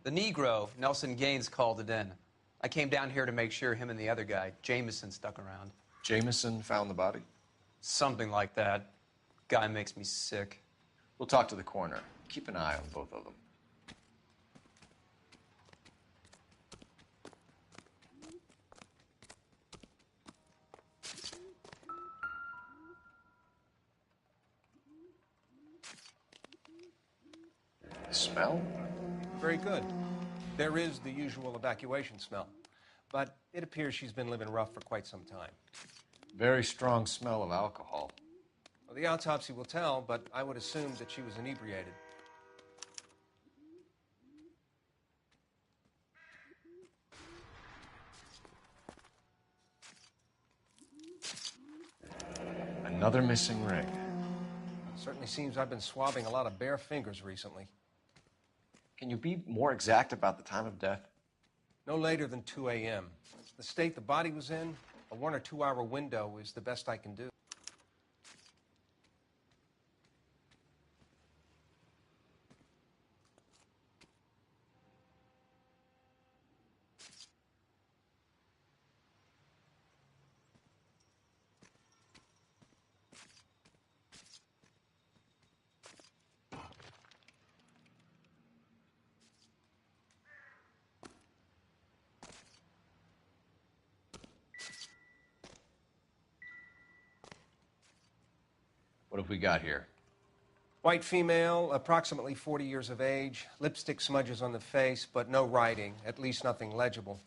The Negro, Nelson Gaines, called it in. I came down here to make sure him and the other guy, Jameson, stuck around.
Jameson found the body?
Something like that. Guy makes me sick.
We'll talk to the coroner. Keep an eye on both of them. Smell?
Very good. There is the usual evacuation smell, but it appears she's been living rough for quite some time.
Very strong smell of alcohol.
Well, the autopsy will tell, but I would assume that she was inebriated.
Another missing ring.
Certainly seems I've been swabbing a lot of bare fingers recently.
Can you be more exact about the time of death?
No later than 2 a.m. The state the body was in, a 1 or 2 hour window is the best I can do.
What have we got here?
White female, approximately 40 years of age, lipstick smudges on the face, but no writing, at least nothing legible.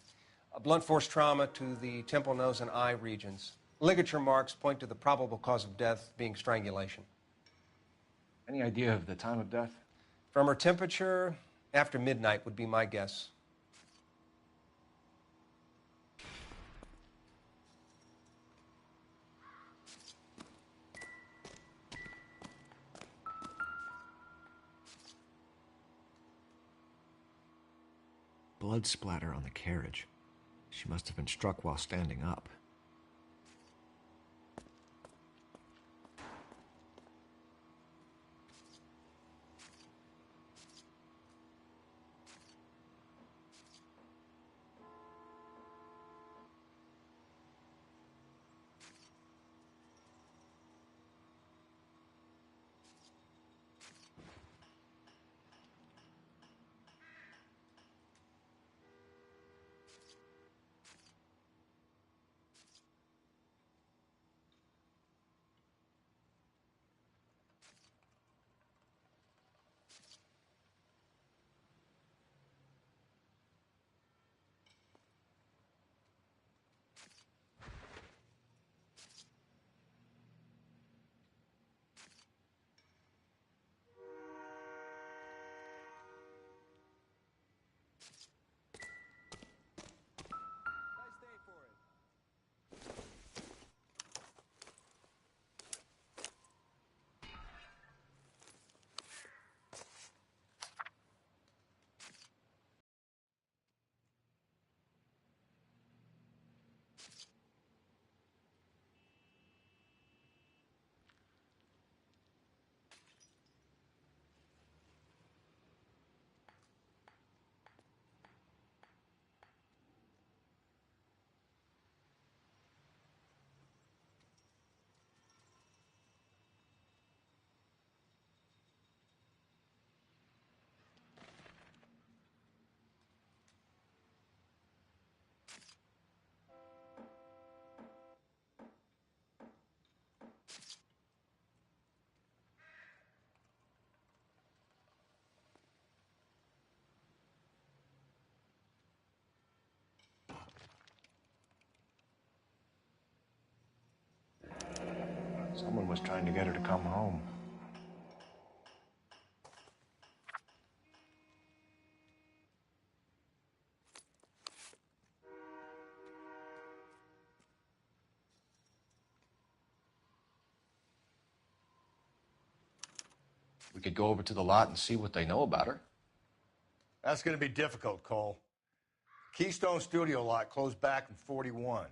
A blunt force trauma to the temple, nose, and eye regions. Ligature marks point to the probable cause of death being strangulation.
Any idea of the time of death?
From her temperature, after midnight would be my guess.
Blood splatter on the carriage. She must have been struck while standing up. Someone was trying to get her to come home. We could go over to the lot and see what they know about her.
That's going to be difficult, Cole. Keystone Studio lot closed back in 41.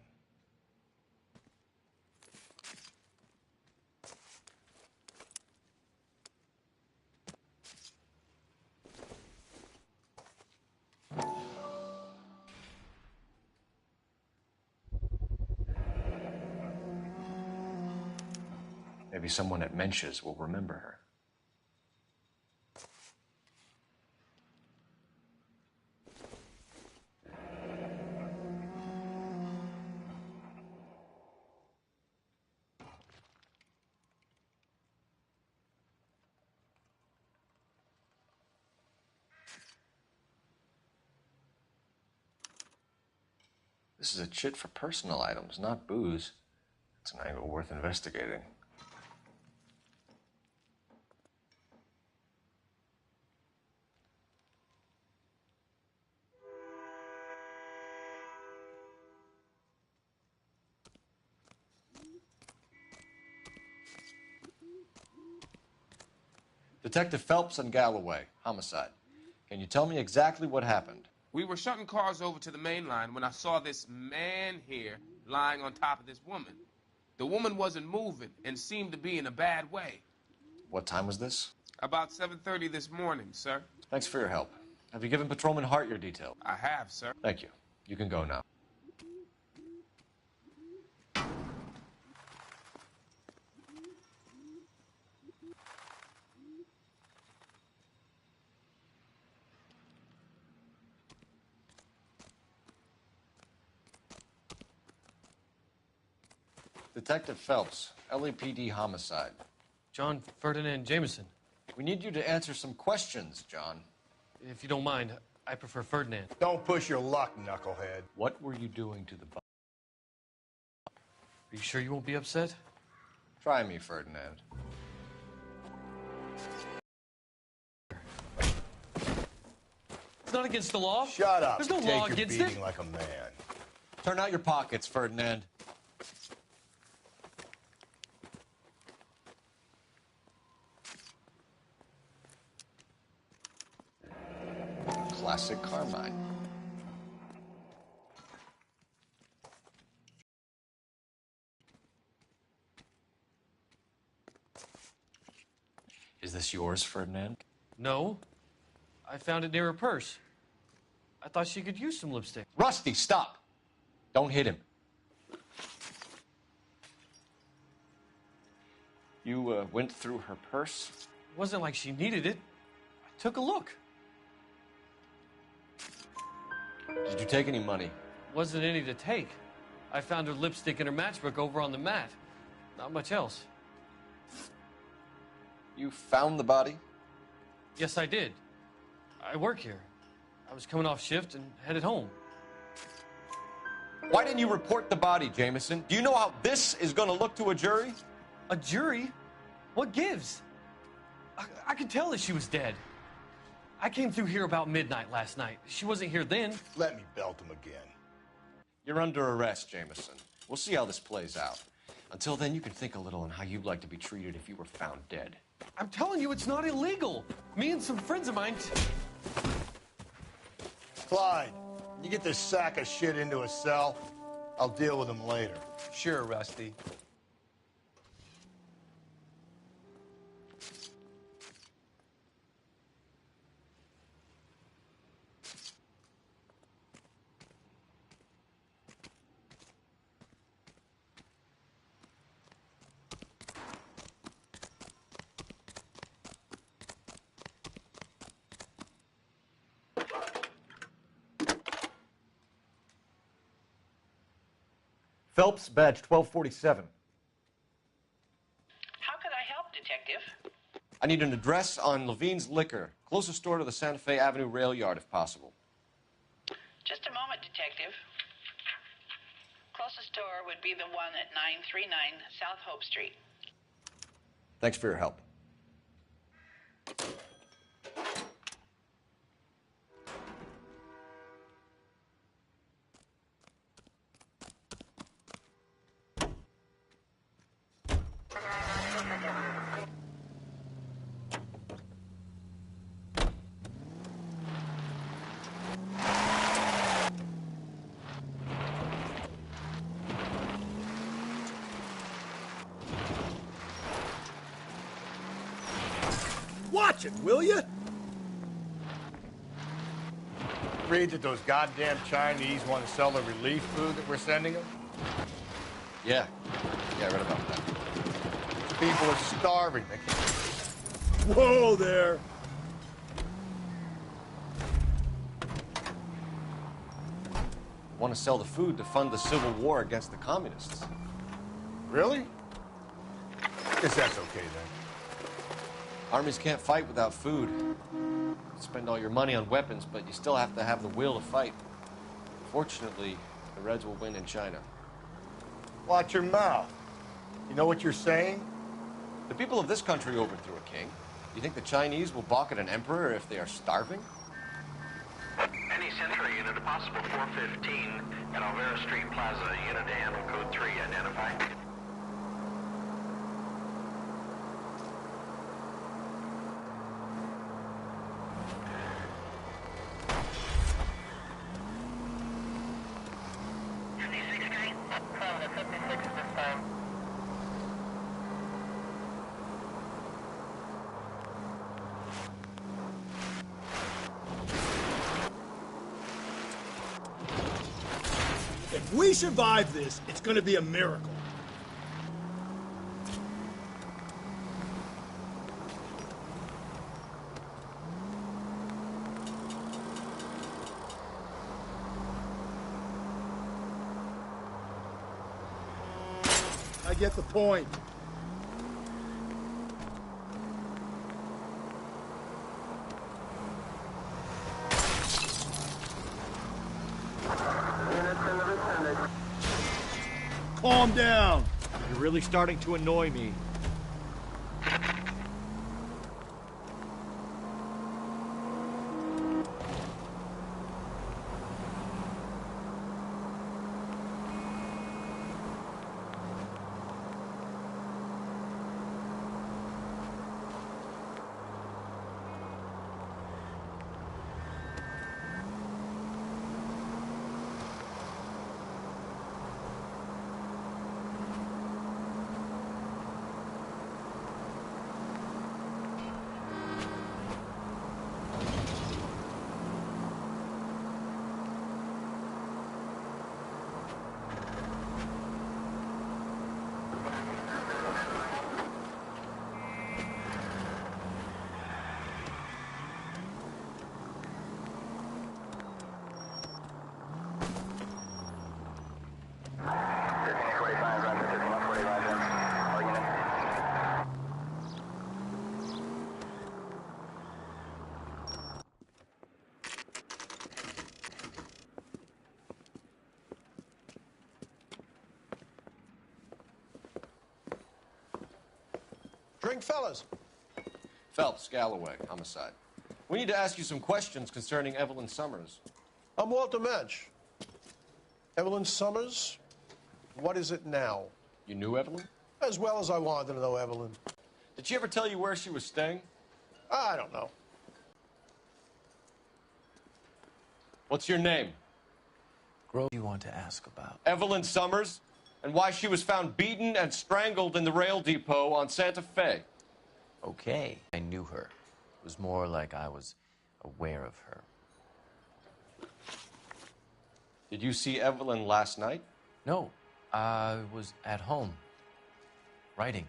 Maybe someone at Mensch's will remember her. This is a chit for personal items, not booze. It's an angle worth investigating. Detective Phelps and Galloway, homicide. Can you tell me exactly what happened?
We were shutting cars over to the main line when I saw this man here lying on top of this woman. The woman wasn't moving and seemed to be in a bad way.
What time was this?
About 7:30 this morning, sir.
Thanks for your help. Have you given Patrolman Hart your details?
I have, sir.
Thank you. You can go now. Detective Phelps, LAPD homicide.
John Ferdinand Jameson.
We need you to answer some questions, John.
If you don't mind, I prefer Ferdinand.
Don't push your luck, knucklehead.
What were you doing to the body?
Are you sure you won't be upset?
Try me, Ferdinand.
It's not against the law.
Shut up.
There's no
Take
law
your
against
beating
it.
like a man.
Turn out your pockets, Ferdinand. Classic Carmine. Is this yours, Ferdinand?
No. I found it near her purse. I thought she could use some lipstick.
Rusty, stop! Don't hit him. You went through her purse?
It wasn't like she needed it. I took a look.
Did you take any money?
Wasn't any to take. I found her lipstick in her matchbook over on the mat. Not much else.
You found the body?
Yes, I did. I work here. I was coming off shift and headed home.
Why didn't you report the body, Jameson? Do you know how this is going to look to a jury?
A jury? What gives? I could tell that she was dead. I came through here about midnight last night. She wasn't here then.
Let me belt him again.
You're under arrest, Jameson. We'll see how this plays out. Until then, you can think a little on how you'd like to be treated if you were found dead.
I'm telling you, it's not illegal. Me and some friends of mine...
Clyde, you get this sack of shit into a cell. I'll deal with him later.
Sure, Rusty.
Phelps, badge 1247.
How could I help, Detective?
I need an address on Levine's Liquor. Closest store to the Santa Fe Avenue rail yard, if possible.
Just a moment, Detective. Closest store would be the one at 939 South Hope Street.
Thanks for your help.
Watch it, will you?
Read that those goddamn Chinese want to sell the relief food that we're sending them?
Yeah. Yeah, I read about that.
People are starving. They can't...
Whoa there!
Want to sell the food to fund the civil war against the communists.
Really? Guess that's okay then.
Armies can't fight without food. You spend all your money on weapons, but you still have to have the will to fight. Fortunately, the Reds will win in China.
Watch your mouth. You know what you're saying?
The people of this country overthrew a king. You think the Chinese will balk at an emperor if they are starving?
Any Century unit, a possible 415 at Alvera Street Plaza, unit to handle code 3, identify.
If we survive this, it's gonna be a miracle. I get the point. Calm down. You're really starting to annoy me.
Drink, fellas.
Phelps, Galloway, homicide. We need to ask you some questions concerning Evelyn Summers.
I'm Walter Mensch. Evelyn Summers, what is it now?
You knew Evelyn?
As well as I wanted to know Evelyn.
Did she ever tell you where she was staying?
I don't know.
What's your name?
Grove, you want to ask about?
Evelyn Summers, and why she was found beaten and strangled in the rail depot on Santa Fe.
Okay. I knew her. It was more like I was aware of her.
Did you see Evelyn last night?
No. I was at home. Writing.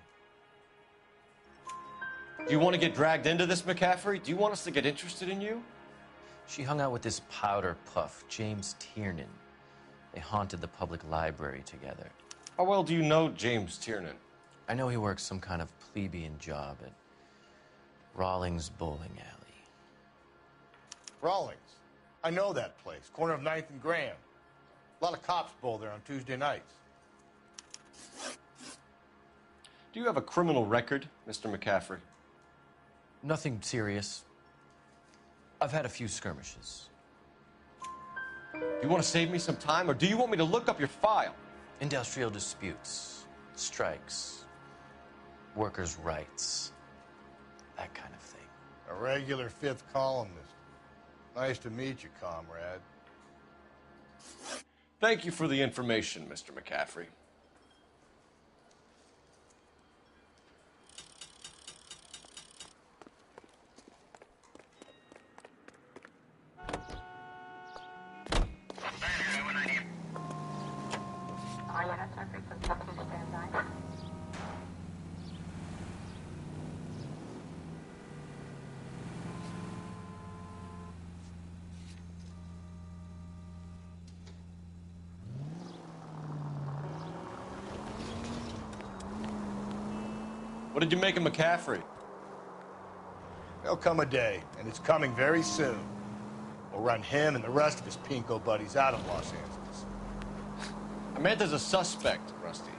Do you want to get dragged into this, McCaffrey? Do you want us to get interested in you?
She hung out with this powder puff, James Tiernan. They haunted the public library together.
How well do you know James Tiernan?
I know he works some kind of plebeian job at Rawlings Bowling Alley.
Rawlings. I know that place. Corner of 9th and Graham. A lot of cops bowl there on Tuesday nights.
Do you have a criminal record, Mr. McCaffrey?
Nothing serious. I've had a few skirmishes.
Do you want to save me some time, or do you want me to look up your file?
Industrial disputes, strikes, workers' rights, that kind of thing.
A regular fifth columnist. Nice to meet you, comrade.
Thank you for the information, Mr. McCaffrey. What did you make of McCaffrey?
There'll come a day, and it's coming very soon. We'll run him and the rest of his pinko buddies out of Los Angeles.
Amanda's a suspect, Rusty.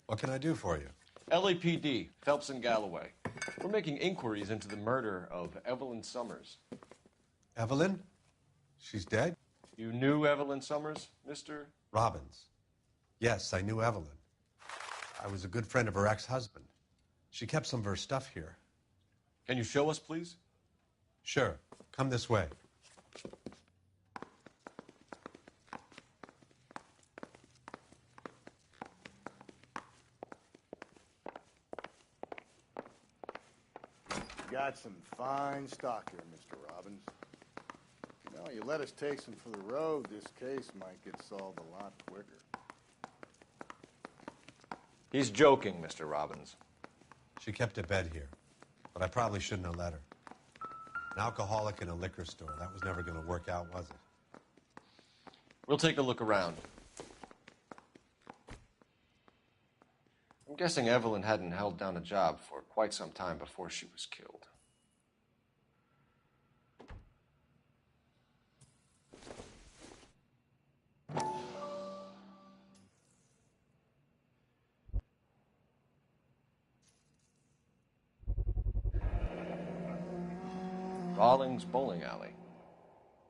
What can I do for you?
LAPD, Phelps and Galloway. We're making inquiries into the murder of Evelyn Summers.
Evelyn? She's dead?
You knew Evelyn Summers, Mr.
Robbins. Yes, I knew Evelyn. I was a good friend of her ex-husband. She kept some of her stuff here.
Can you show us, please?
Sure. Come this way.
Got some fine stock here, Mr. Robbins. You know, you let us take some for the road, this case might get solved a lot quicker.
He's joking, Mr. Robbins.
She kept a bed here, but I probably shouldn't have let her. An alcoholic in a liquor store. That was never going to work out, was it?
We'll take a look around. I'm guessing Evelyn hadn't held down a job for quite some time before she was killed. Rawlings Bowling Alley.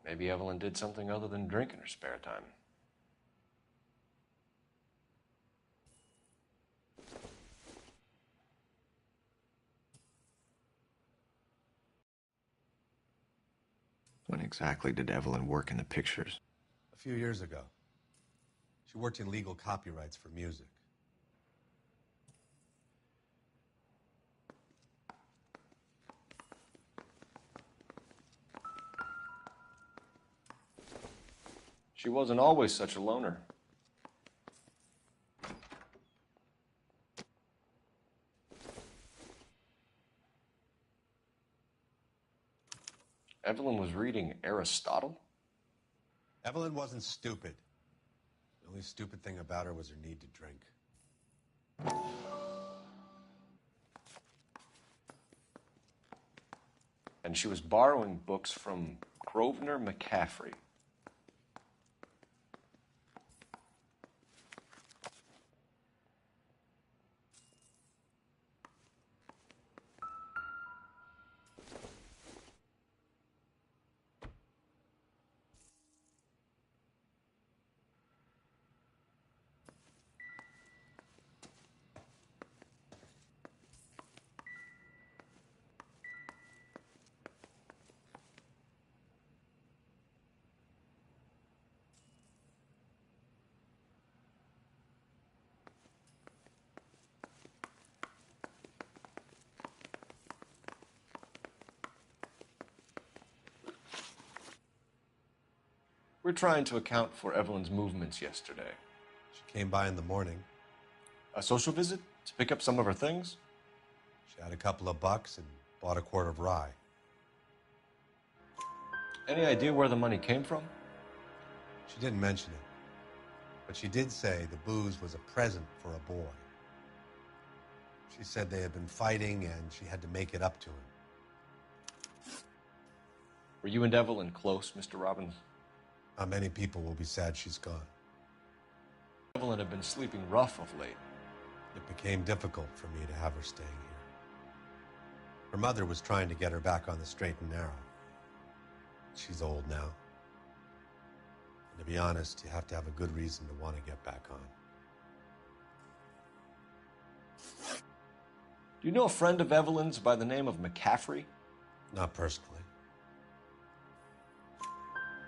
Maybe Evelyn did something other than drink in her spare time. When exactly did Evelyn work in the pictures?
A few years ago. She worked in legal copyrights for music.
She wasn't always such a loner. Evelyn was reading Aristotle?
Evelyn wasn't stupid. The only stupid thing about her was her need to drink.
And she was borrowing books from Grosvenor McCaffrey. We're trying to account for Evelyn's movements yesterday.
She came by in the morning.
A social visit to pick up some of her things?
She had a couple of bucks and bought a quart of rye.
Any idea where the money came from?
She didn't mention it, but she did say the booze was a present for a boy. She said they had been fighting and she had to make it up to him.
Were you and Evelyn close, Mr. Robbins?
Many people will be sad she's gone.
Evelyn had been sleeping rough of late.
It became difficult for me to have her staying here. Her mother was trying to get her back on the straight and narrow. She's old now. To be honest, you have to have a good reason to want to get back on.
Do you know a friend of Evelyn's by the name of McCaffrey?
Not personally.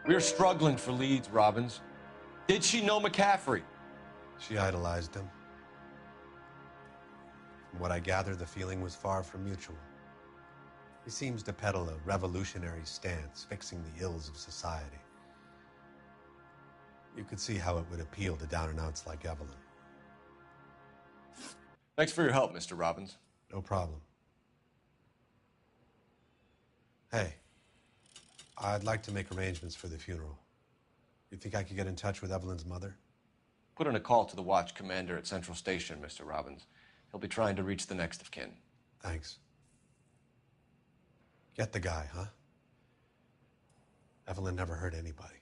We're struggling for leads, Robbins. Did she know McCaffrey?
She idolized him. From what I gather, the feeling was far from mutual. He seems to peddle a revolutionary stance, fixing the ills of society. You could see how it would appeal to down-and-outs like Evelyn.
Thanks for your help, Mr. Robbins.
No problem. Hey, I'd like to make arrangements for the funeral. You think I could get in touch with Evelyn's mother?
Put in a call to the watch commander at Central Station, Mr. Robbins. He'll be trying to reach the next of kin.
Thanks. Get the guy, huh? Evelyn never hurt anybody.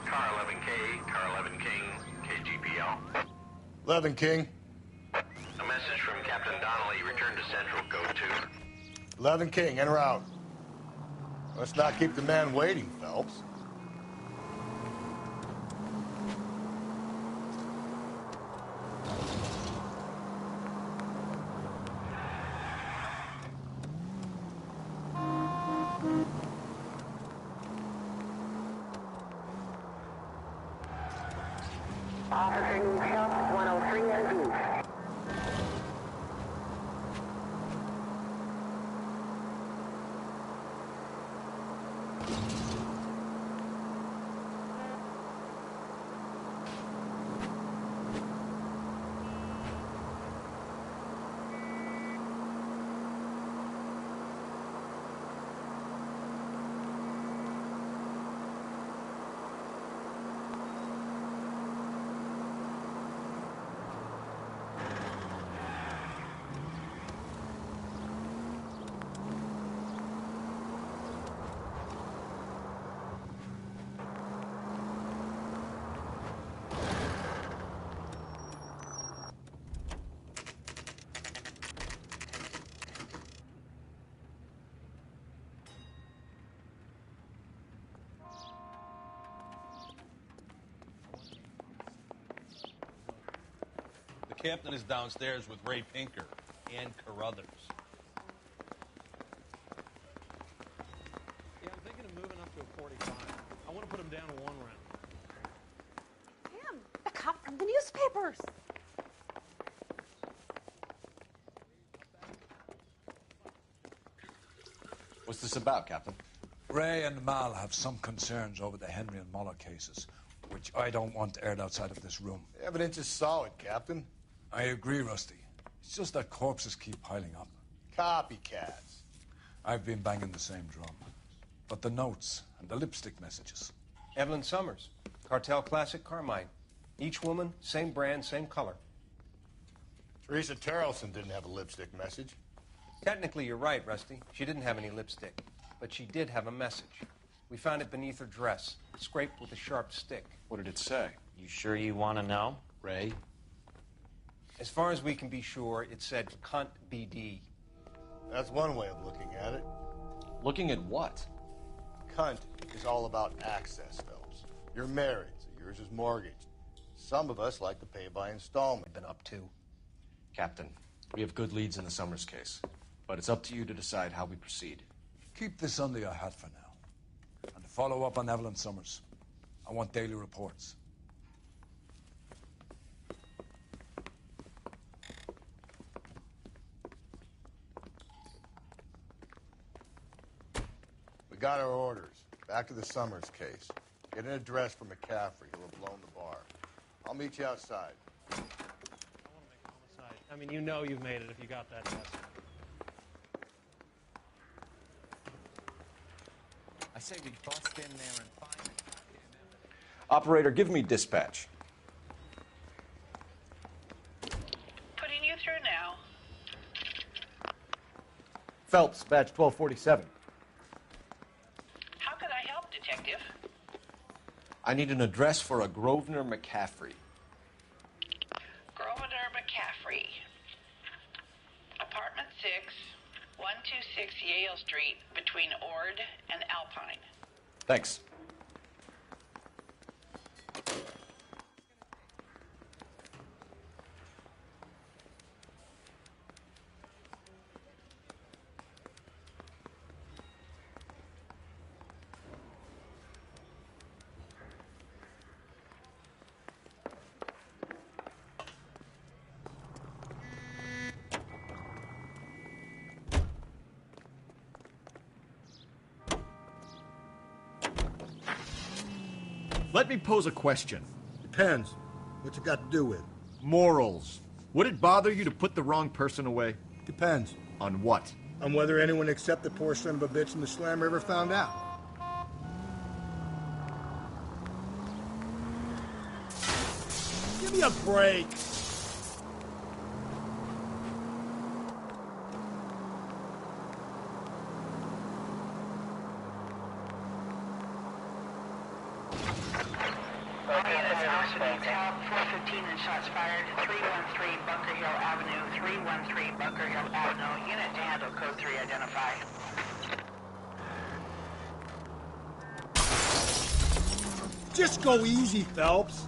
Car 11K, Car 11 King, KGPL.
11 King.
A message from Captain Donnelly. Return to Central, code 2.
11 King, en route. Let's not keep the man waiting, Phelps.
Officer needs help, 103 and view.
The captain is downstairs with Ray Pinker and Carruthers.
Yeah, I'm thinking of moving up to a 45. I want to put him down to 1 round.
Damn, the cop from the newspapers.
What's this about, Captain?
Ray and Mal have some concerns over the Henry and Muller cases, which I don't want aired outside of this room.
The evidence is solid, Captain.
I agree, Rusty. It's just that corpses keep piling up.
Copycats.
I've been banging the same drum. But the notes and the lipstick messages.
Evelyn Summers, Cartel Classic Carmine. Each woman, same brand, same color.
Teresa Terrelson didn't have a lipstick message.
Technically, you're right, Rusty. She didn't have any lipstick. But she did have a message. We found it beneath her dress, scraped with a sharp stick.
What did it say?
You sure you want to know?
Ray?
As far as we can be sure, it said cunt BD.
That's one way of looking at it.
Looking at what?
Cunt is all about access, Phelps. You're married, so yours is mortgaged. Some of us like to pay by installment.
Been up to.
Captain, we have good leads in the Summers case, but it's up to you to decide how we proceed.
Keep this under your hat for now. And to follow up on Evelyn Summers, I want daily reports.
We got our orders. Back to the Summers case. Get an address for McCaffrey. He'll have blown the bar. I'll meet you outside.
I want to make homicide. I mean, you know you've made it if you got that test.
I say we bust in there and find it.
Operator, give me dispatch.
Putting you through now.
Phelps, badge 1247.
How could I help, Detective?
I need an address for a Grosvenor McCaffrey.
Grosvenor McCaffrey. Apartment 6, 126 Yale Street, between Ord and Alpine.
Thanks.
Let me pose a question.
Depends. What's it got to do with?
Morals. Would it bother you to put the wrong person away?
Depends.
On what?
On whether anyone except the poor son of a bitch in the slammer ever found out. Give me a break.
Shots fired, 313 Bunker Hill Avenue, 313 Bunker Hill Avenue. Unit to handle code 3 identified.
Just go easy, Phelps.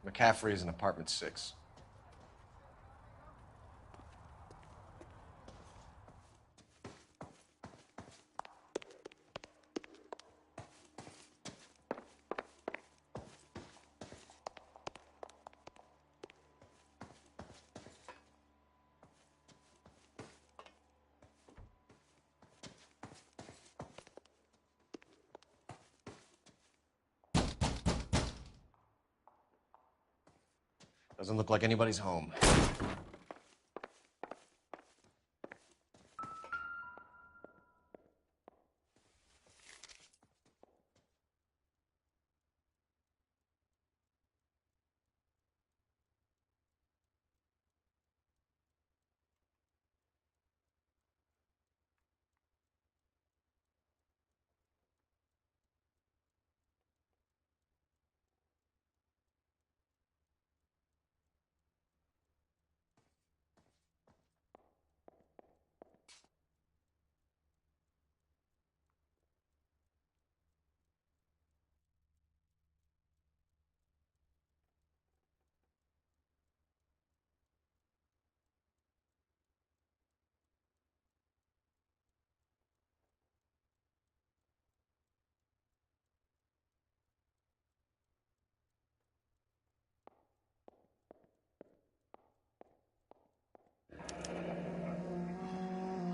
McCaffrey is in apartment 6. Doesn't look like anybody's home.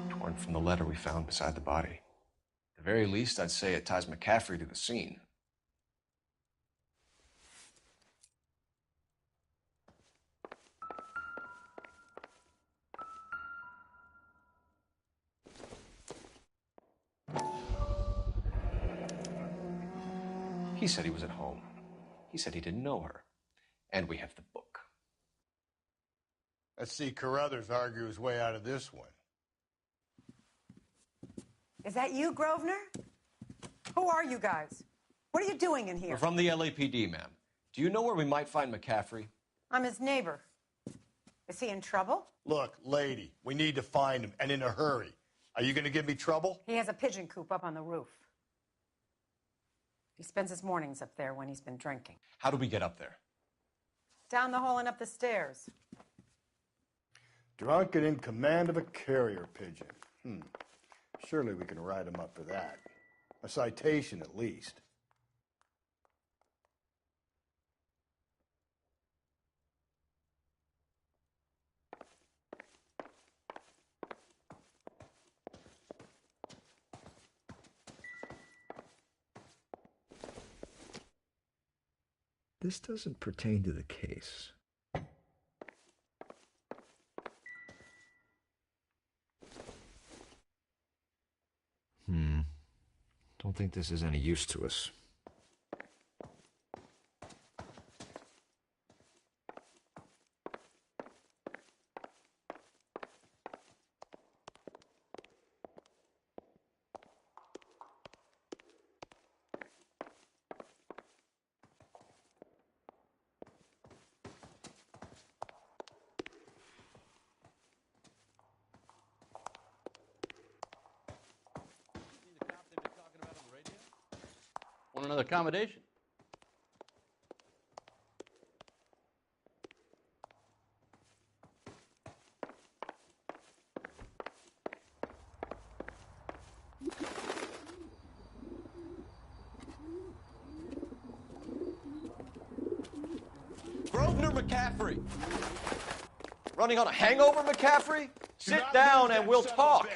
Torn from the letter we found beside the body. At the very least, I'd say it ties McCaffrey to the scene. He said he was at home. He said he didn't know her. And we have the book.
Let's see Carruthers argue his way out of this one.
Is that you, Grosvenor? Who are you guys? What are you doing in here?
We're from the LAPD, ma'am. Do you know where we might find McCaffrey?
I'm his neighbor. Is he in trouble?
Look, lady, we need to find him, and in a hurry. Are you going to give me trouble?
He has a pigeon coop up on the roof. He spends his mornings up there when he's been drinking.
How do we get up there?
Down the hall and up the stairs.
Drunk and in command of a carrier pigeon. Surely we can write him up for that. A citation at least.
This doesn't pertain to the case. Don't think this is any use to us.
Want another accommodation?
Grosvenor McCaffrey! Running on a hangover, McCaffrey? Sit down and we'll talk.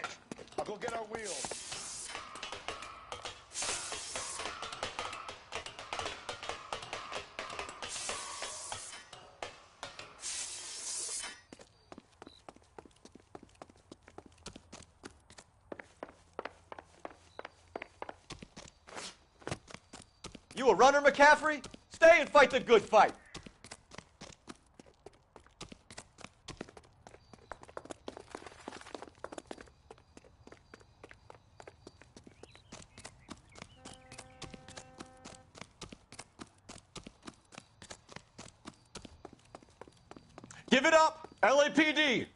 I'll go get our wheels.
You a runner, McCaffrey? Stay and fight the good fight. Give it up, LAPD!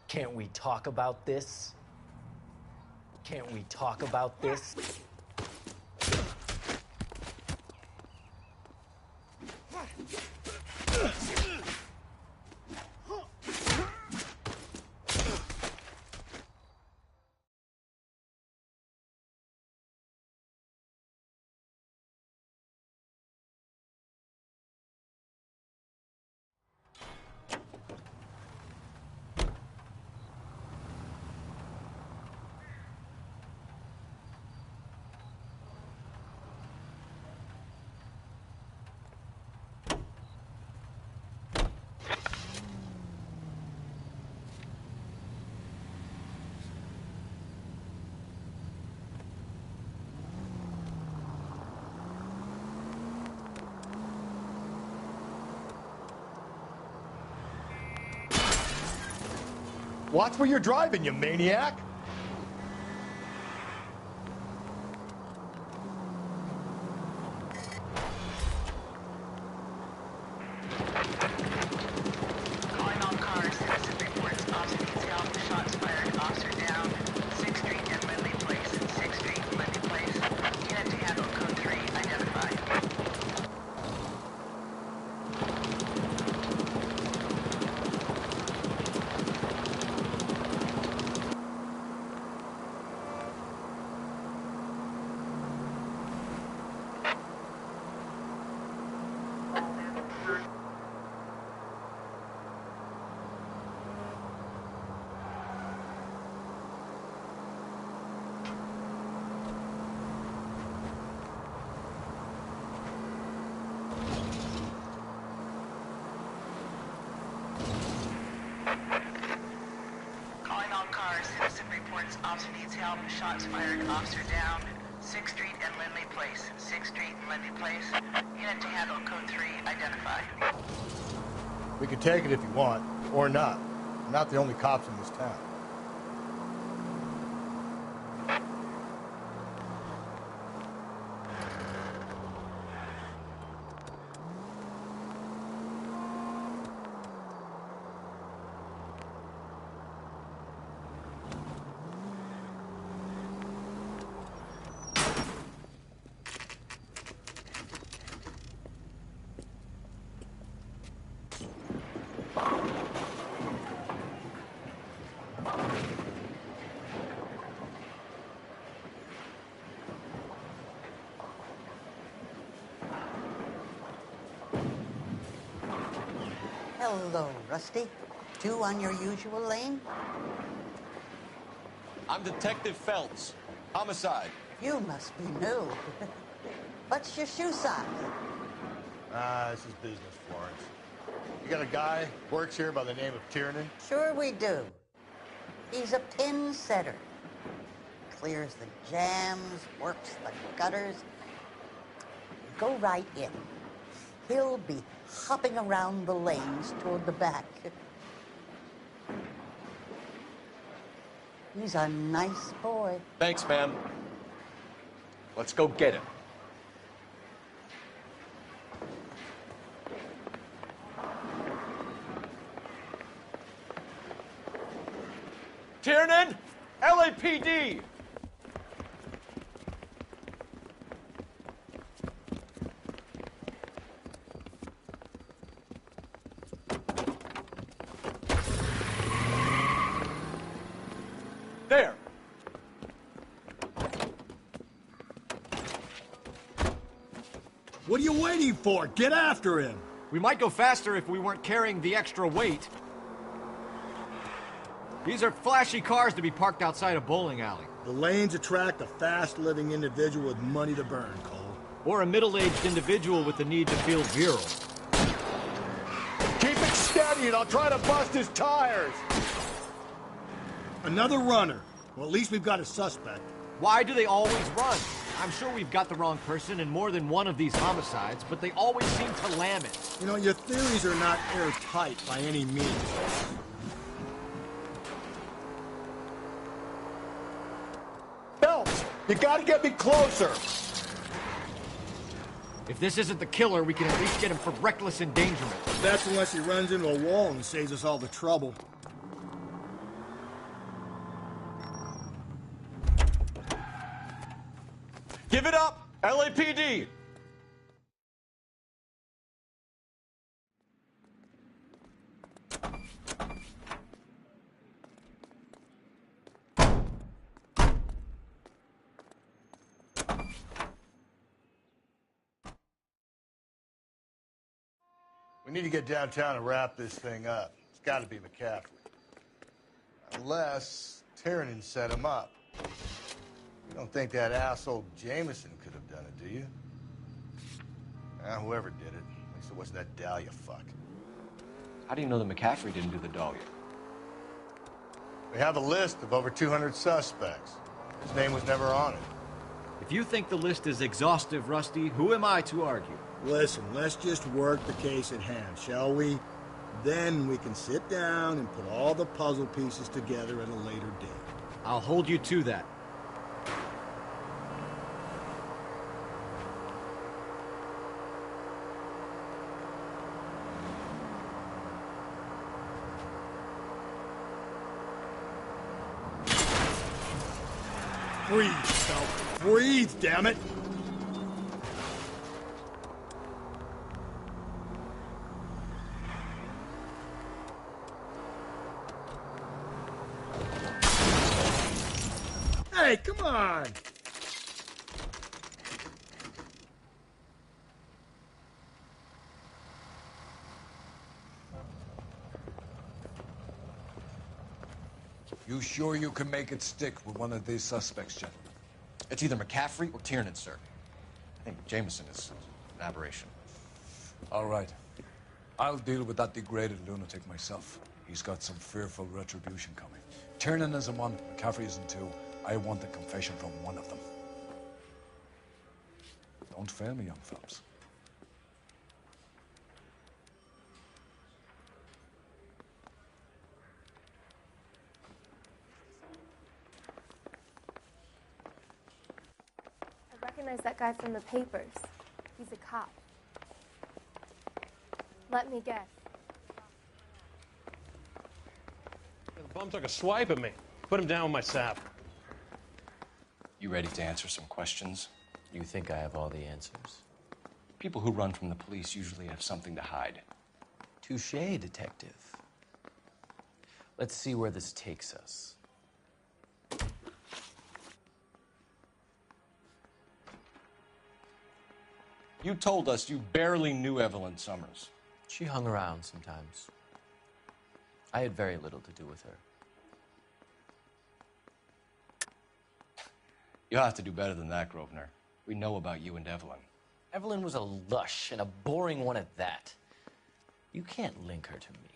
Can't we talk about this? Can't we talk about this?
Watch where you're driving, you maniac!
Calling all cars, citizen reports, officer detail, shots fired, officer down, 6th Street and Lindley Place, 6th Street, Lindley Place, unit to handle, code 3, identified. Calling all cars, citizen reports, officer detail, shots fired, officer down, 6th Street and Lindley Place, 6th Street, Levy Place. Unit to handle code 3, identify.
We can take it if you want, or not. We're not the only cops in this town.
Hello, Rusty. Two on your usual lane?
I'm Detective Phelps. Homicide.
You must be new. What's your shoe size?
This is business, Florence. You got a guy who works here by the name of Tiernan?
Sure we do. He's a pin setter. Clears the jams, works the gutters. Go right in. He'll be hopping around the lanes toward the back. He's a nice boy.
Thanks, ma'am. Let's go get him. Tiernan! LAPD! There!
What are you waiting for? Get after him!
We might go faster if we weren't carrying the extra weight. These are flashy cars to be parked outside a bowling alley.
The lanes attract a fast-living individual with money to burn, Cole.
Or a middle-aged individual with the need to feel virile.
Keep it steady and I'll try to bust his tires!
Another runner. Well, at least we've got a suspect.
Why do they always run? I'm sure we've got the wrong person in more than one of these homicides, but they always seem to lam it.
You know, your theories are not airtight by any means.
Phelps, you gotta get me closer!
If this isn't the killer, we can at least get him for reckless endangerment.
That's unless he runs into a wall and saves us all the trouble.
Give it up! LAPD!
We need to get downtown and wrap this thing up. It's got to be McCaffrey. Unless Tiernan set him up. You don't think that asshole Jameson could have done it, do you? Whoever did it. At least it wasn't that Dahlia fuck.
How do you know that McCaffrey didn't do the Dahlia?
We have a list of over 200 suspects. His name was never on it.
If you think the list is exhaustive, Rusty, who am I to argue?
Listen, let's just work the case at hand, shall we? Then we can sit down and put all the puzzle pieces together at a later date.
I'll hold you to that.
Breathe, Phelps. Breathe, damn it! Hey, come on!
You sure you can make it stick with one of these suspects, gentlemen?
It's either McCaffrey or Tiernan, sir. I think Jameson is an aberration.
All right. I'll deal with that degraded lunatic myself. He's got some fearful retribution coming. Tiernan isn't one, McCaffrey isn't two. I want the confession from one of them. Don't Don't fail me, young Phelps.
I recognize that guy from the papers. He's a cop. Let me guess.
The bum took a swipe at me. Put him down with my sap.
You ready to answer some questions?
You think I have all the answers?
People who run from the police usually have something to hide.
Touché, detective. Let's see where this takes us.
You told us you barely knew Evelyn Summers.
She hung around sometimes. I had very little to do with her.
You'll have to do better than that, Grosvenor. We know about you and Evelyn.
Evelyn was a lush, and a boring one at that. You can't link her to me.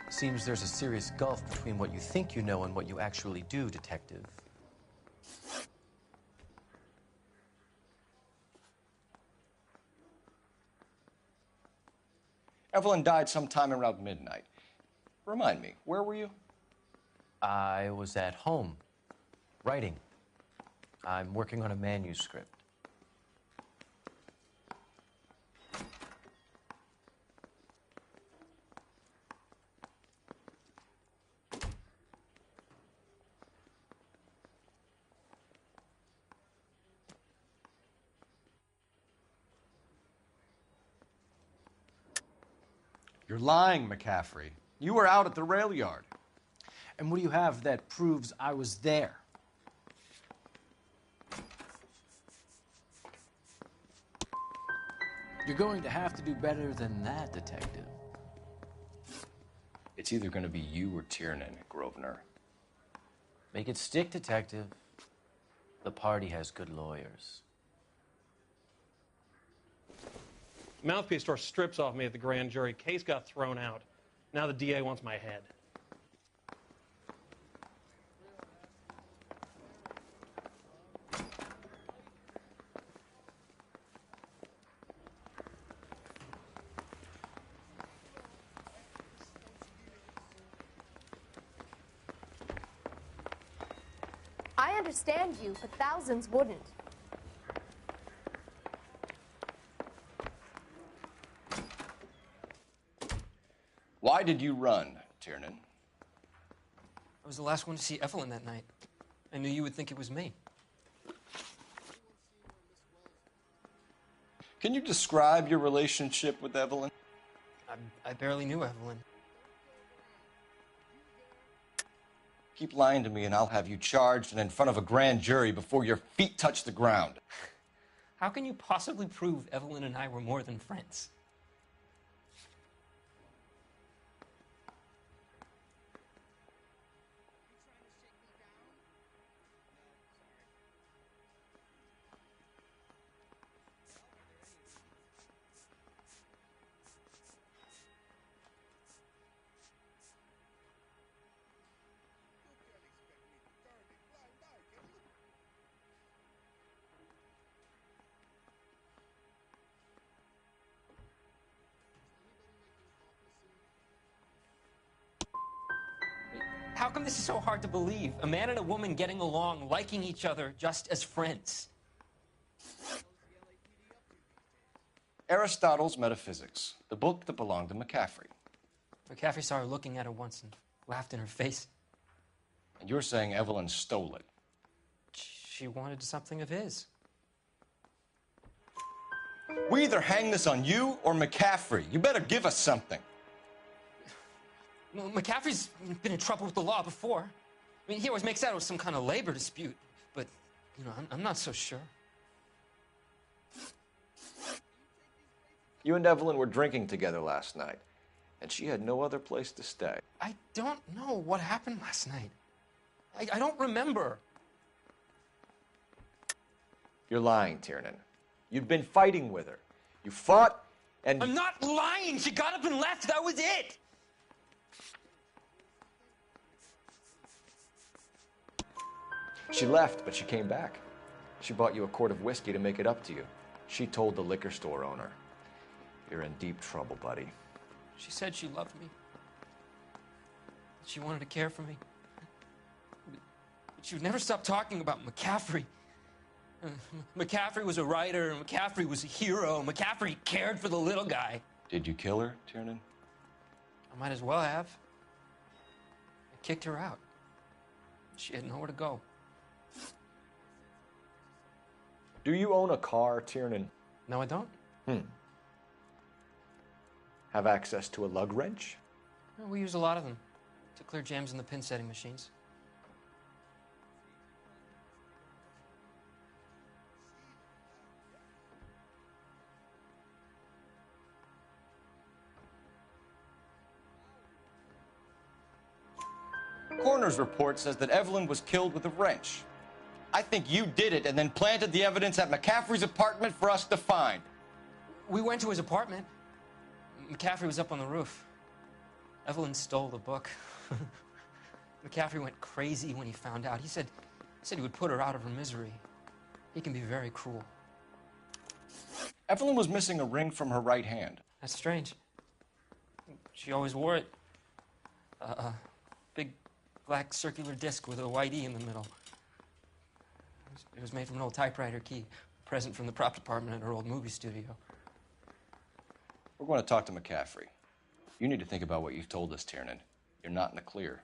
Seems there's a serious gulf between what you think you know and what you actually do, detective.
Evelyn died sometime around midnight. Remind me, where were you?
I was at home, writing. I'm working on a manuscript.
You're lying, McCaffrey. You were out at the rail yard.
And what do you have that proves I was there? You're going to have to do better than that, detective.
It's either going to be you or Tiernan, Grosvenor.
Make it stick, detective. The party has good lawyers.
Mouthpiece tore strips off me at the grand jury. Case got thrown out. Now the DA wants my head.
I understand you, but thousands wouldn't.
Why did you run, Tiernan?
I was the last one to see Evelyn that night. I knew you would think it was me.
Can you describe your relationship with Evelyn?
I barely knew Evelyn.
Keep lying to me and I'll have you charged and in front of a grand jury before your feet touch the ground.
How can you possibly prove Evelyn and I were more than friends? How come this is so hard to believe? A man and a woman getting along, liking each other just as friends.
Aristotle's Metaphysics, the book that belonged to McCaffrey.
McCaffrey saw her looking at her once and laughed in her face.
And you're saying Evelyn stole it?
She wanted something of his.
We either hang this on you or McCaffrey. You better give us something.
Well, McCaffrey's been in trouble with the law before. I mean, he always makes out it was some kind of labor dispute, but You know, I'm not so sure.
You and Evelyn were drinking together last night, and she had no other place to stay.
I don't know what happened last night. I don't remember.
You're lying, Tiernan. You'd been fighting with her. You fought, and...
I'm not lying! She got up and left! That was it!
She left, but she came back. She bought you a quart of whiskey to make it up to you. She told the liquor store owner. You're in deep trouble, buddy.
She said she loved me. She wanted to care for me. But she would never stop talking about McCaffrey. McCaffrey was a writer, and McCaffrey was a hero. McCaffrey cared for the little guy.
Did you kill her, Tiernan?
I might as well have. I kicked her out. She had nowhere to go.
Do you own a car, Tiernan?
No, I don't.
Have access to a lug wrench?
No, we use a lot of them to clear jams in the pin setting machines.
Coroner's report says that Evelyn was killed with a wrench. I think you did it and then planted the evidence at McCaffrey's apartment for us to find.
We went to his apartment. McCaffrey was up on the roof. Evelyn stole the book. McCaffrey went crazy when he found out. He said he would put her out of her misery. He can be very cruel.
Evelyn was missing a ring from her right hand.
That's strange. She always wore it. A big black circular disc with a white E in the middle. It was made from an old typewriter key, a present from the prop department at her old movie studio.
We're going to talk to McCaffrey. You need to think about what you've told us, Tiernan. You're not in the clear.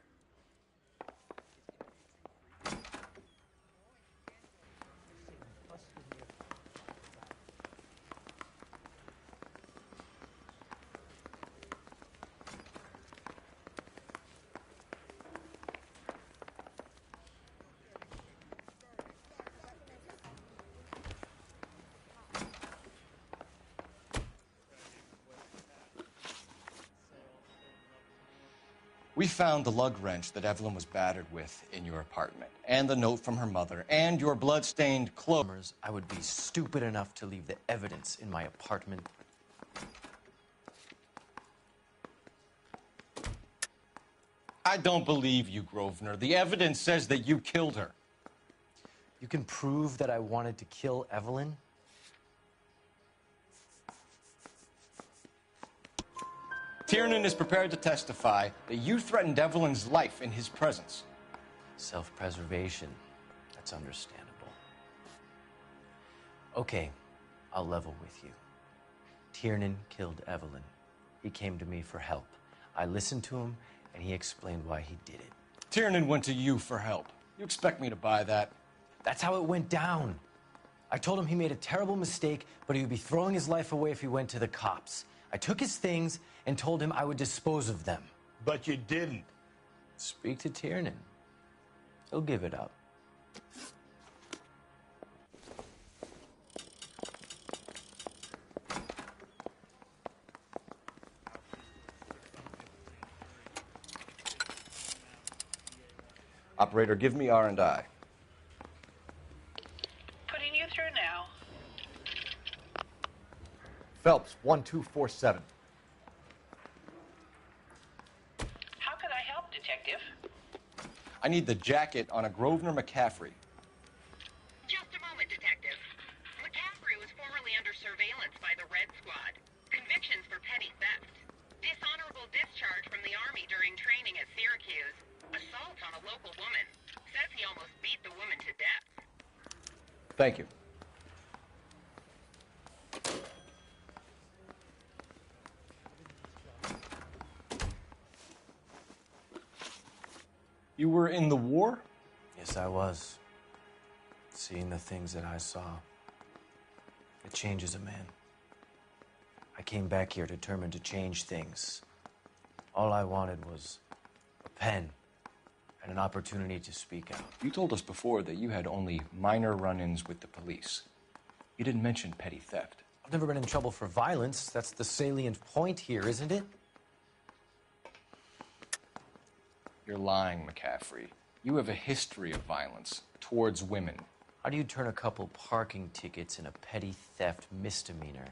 We found the lug wrench that Evelyn was battered with in your apartment, and the note from her mother, and your blood-stained clothes.
I would be stupid enough to leave the evidence in my apartment.
I don't believe you, Grosvenor. The evidence says that you killed her.
You can prove that I wanted to kill Evelyn?
Tiernan is prepared to testify that you threatened Evelyn's life in his presence.
Self-preservation. That's understandable. Okay, I'll level with you. Tiernan killed Evelyn. He came to me for help. I listened to him, and he explained why he did it.
Tiernan went to you for help. You expect me to buy that?
That's how it went down. I told him he made a terrible mistake, but he would be throwing his life away if he went to the cops. I took his things and told him I would dispose of them.
But you didn't.
Speak to Tiernan. He'll give it up.
Operator, give me R&I.
Putting you through now.
Phelps, 1247.
How could I help, Detective?
I need the jacket on a Grosvenor McCaffrey.
Just a moment, Detective. McCaffrey was formerly under surveillance by the Red Squad. Convictions for petty theft. Dishonorable discharge from the Army during training at Syracuse. Assault on a local woman. Says he almost beat the woman to death.
Thank you. You were in the war?
Yes, I was. Seeing the things that I saw. It changes a man. I came back here determined to change things. All I wanted was a pen and an opportunity to speak out.
You told us before that you had only minor run-ins with the police. You didn't mention petty theft.
I've never been in trouble for violence. That's the salient point here, isn't it?
You're lying, McCaffrey. You have a history of violence towards women.
How do you turn a couple parking tickets and a petty theft misdemeanor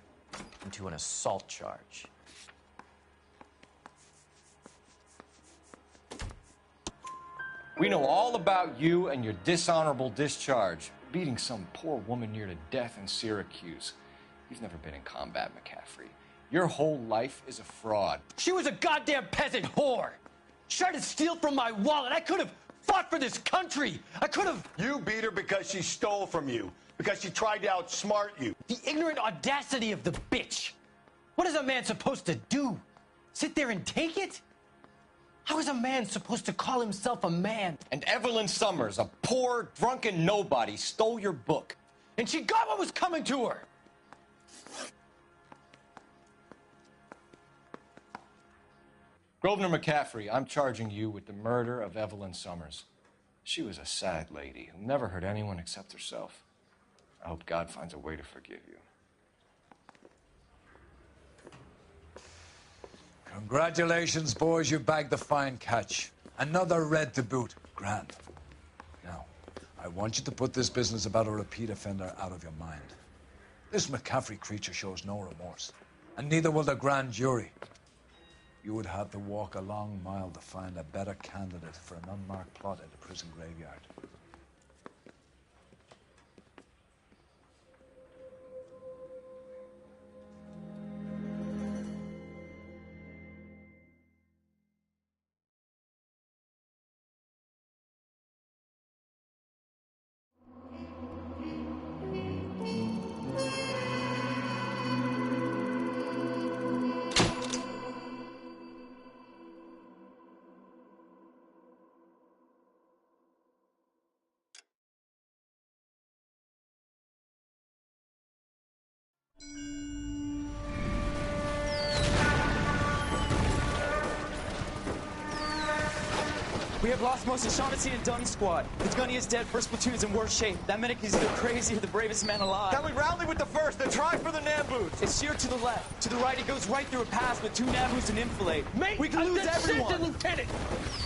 into an assault charge?
We know all about you and your dishonorable discharge, beating some poor woman near to death in Syracuse. You've never been in combat, McCaffrey. Your whole life is a fraud.
She was a goddamn peasant whore. She tried to steal from my wallet. I could have fought for this country. I could have...
You beat her because she stole from you, because she tried to outsmart you.
The ignorant audacity of the bitch. What is a man supposed to do? Sit there and take it? How is a man supposed to call himself a man?
And Evelyn Summers, a poor, drunken nobody, stole your book.
And she got what was coming to her.
Grosvenor McCaffrey, I'm charging you with the murder of Evelyn Summers. She was a sad lady who never hurt anyone except herself. I hope God finds a way to forgive you.
Congratulations, boys. You bagged the fine catch. Another red to boot. Grand. Now, I want you to put this business about a repeat offender out of your mind. This McCaffrey creature shows no remorse, and neither will the grand jury. You would have to walk a long mile to find a better candidate for an unmarked plot at a prison graveyard.
We have lost most of Shaughnessy and Dunn's squad. The gunny is dead. First platoon is in worse shape. That medic is either crazy or the bravest man alive.
Can we rally with the first and try for the Nambus?
It's sheer to the left. To the right, it goes right through a pass with 2 Nambus and enfilade.
Mate,
we can lose everyone.
Lieutenant,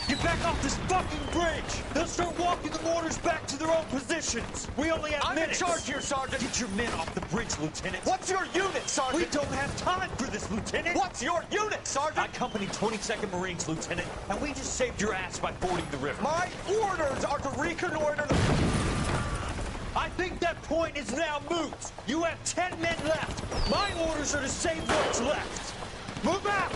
get back off this fucking bridge. They'll start walking the mortars back to their own positions. We only have minutes.
I'm in charge here, Sergeant.
Get your men off the bridge, Lieutenant.
What's your unit, Sergeant?
We don't have time for this, Lieutenant.
What's your unit, Sergeant?
I company 22nd Marines, Lieutenant, and we just saved your ass by fording the river.
My orders are to reconnoiter the...
I think that point is now moot. You have 10 men left. My orders are to save what's left. Move out!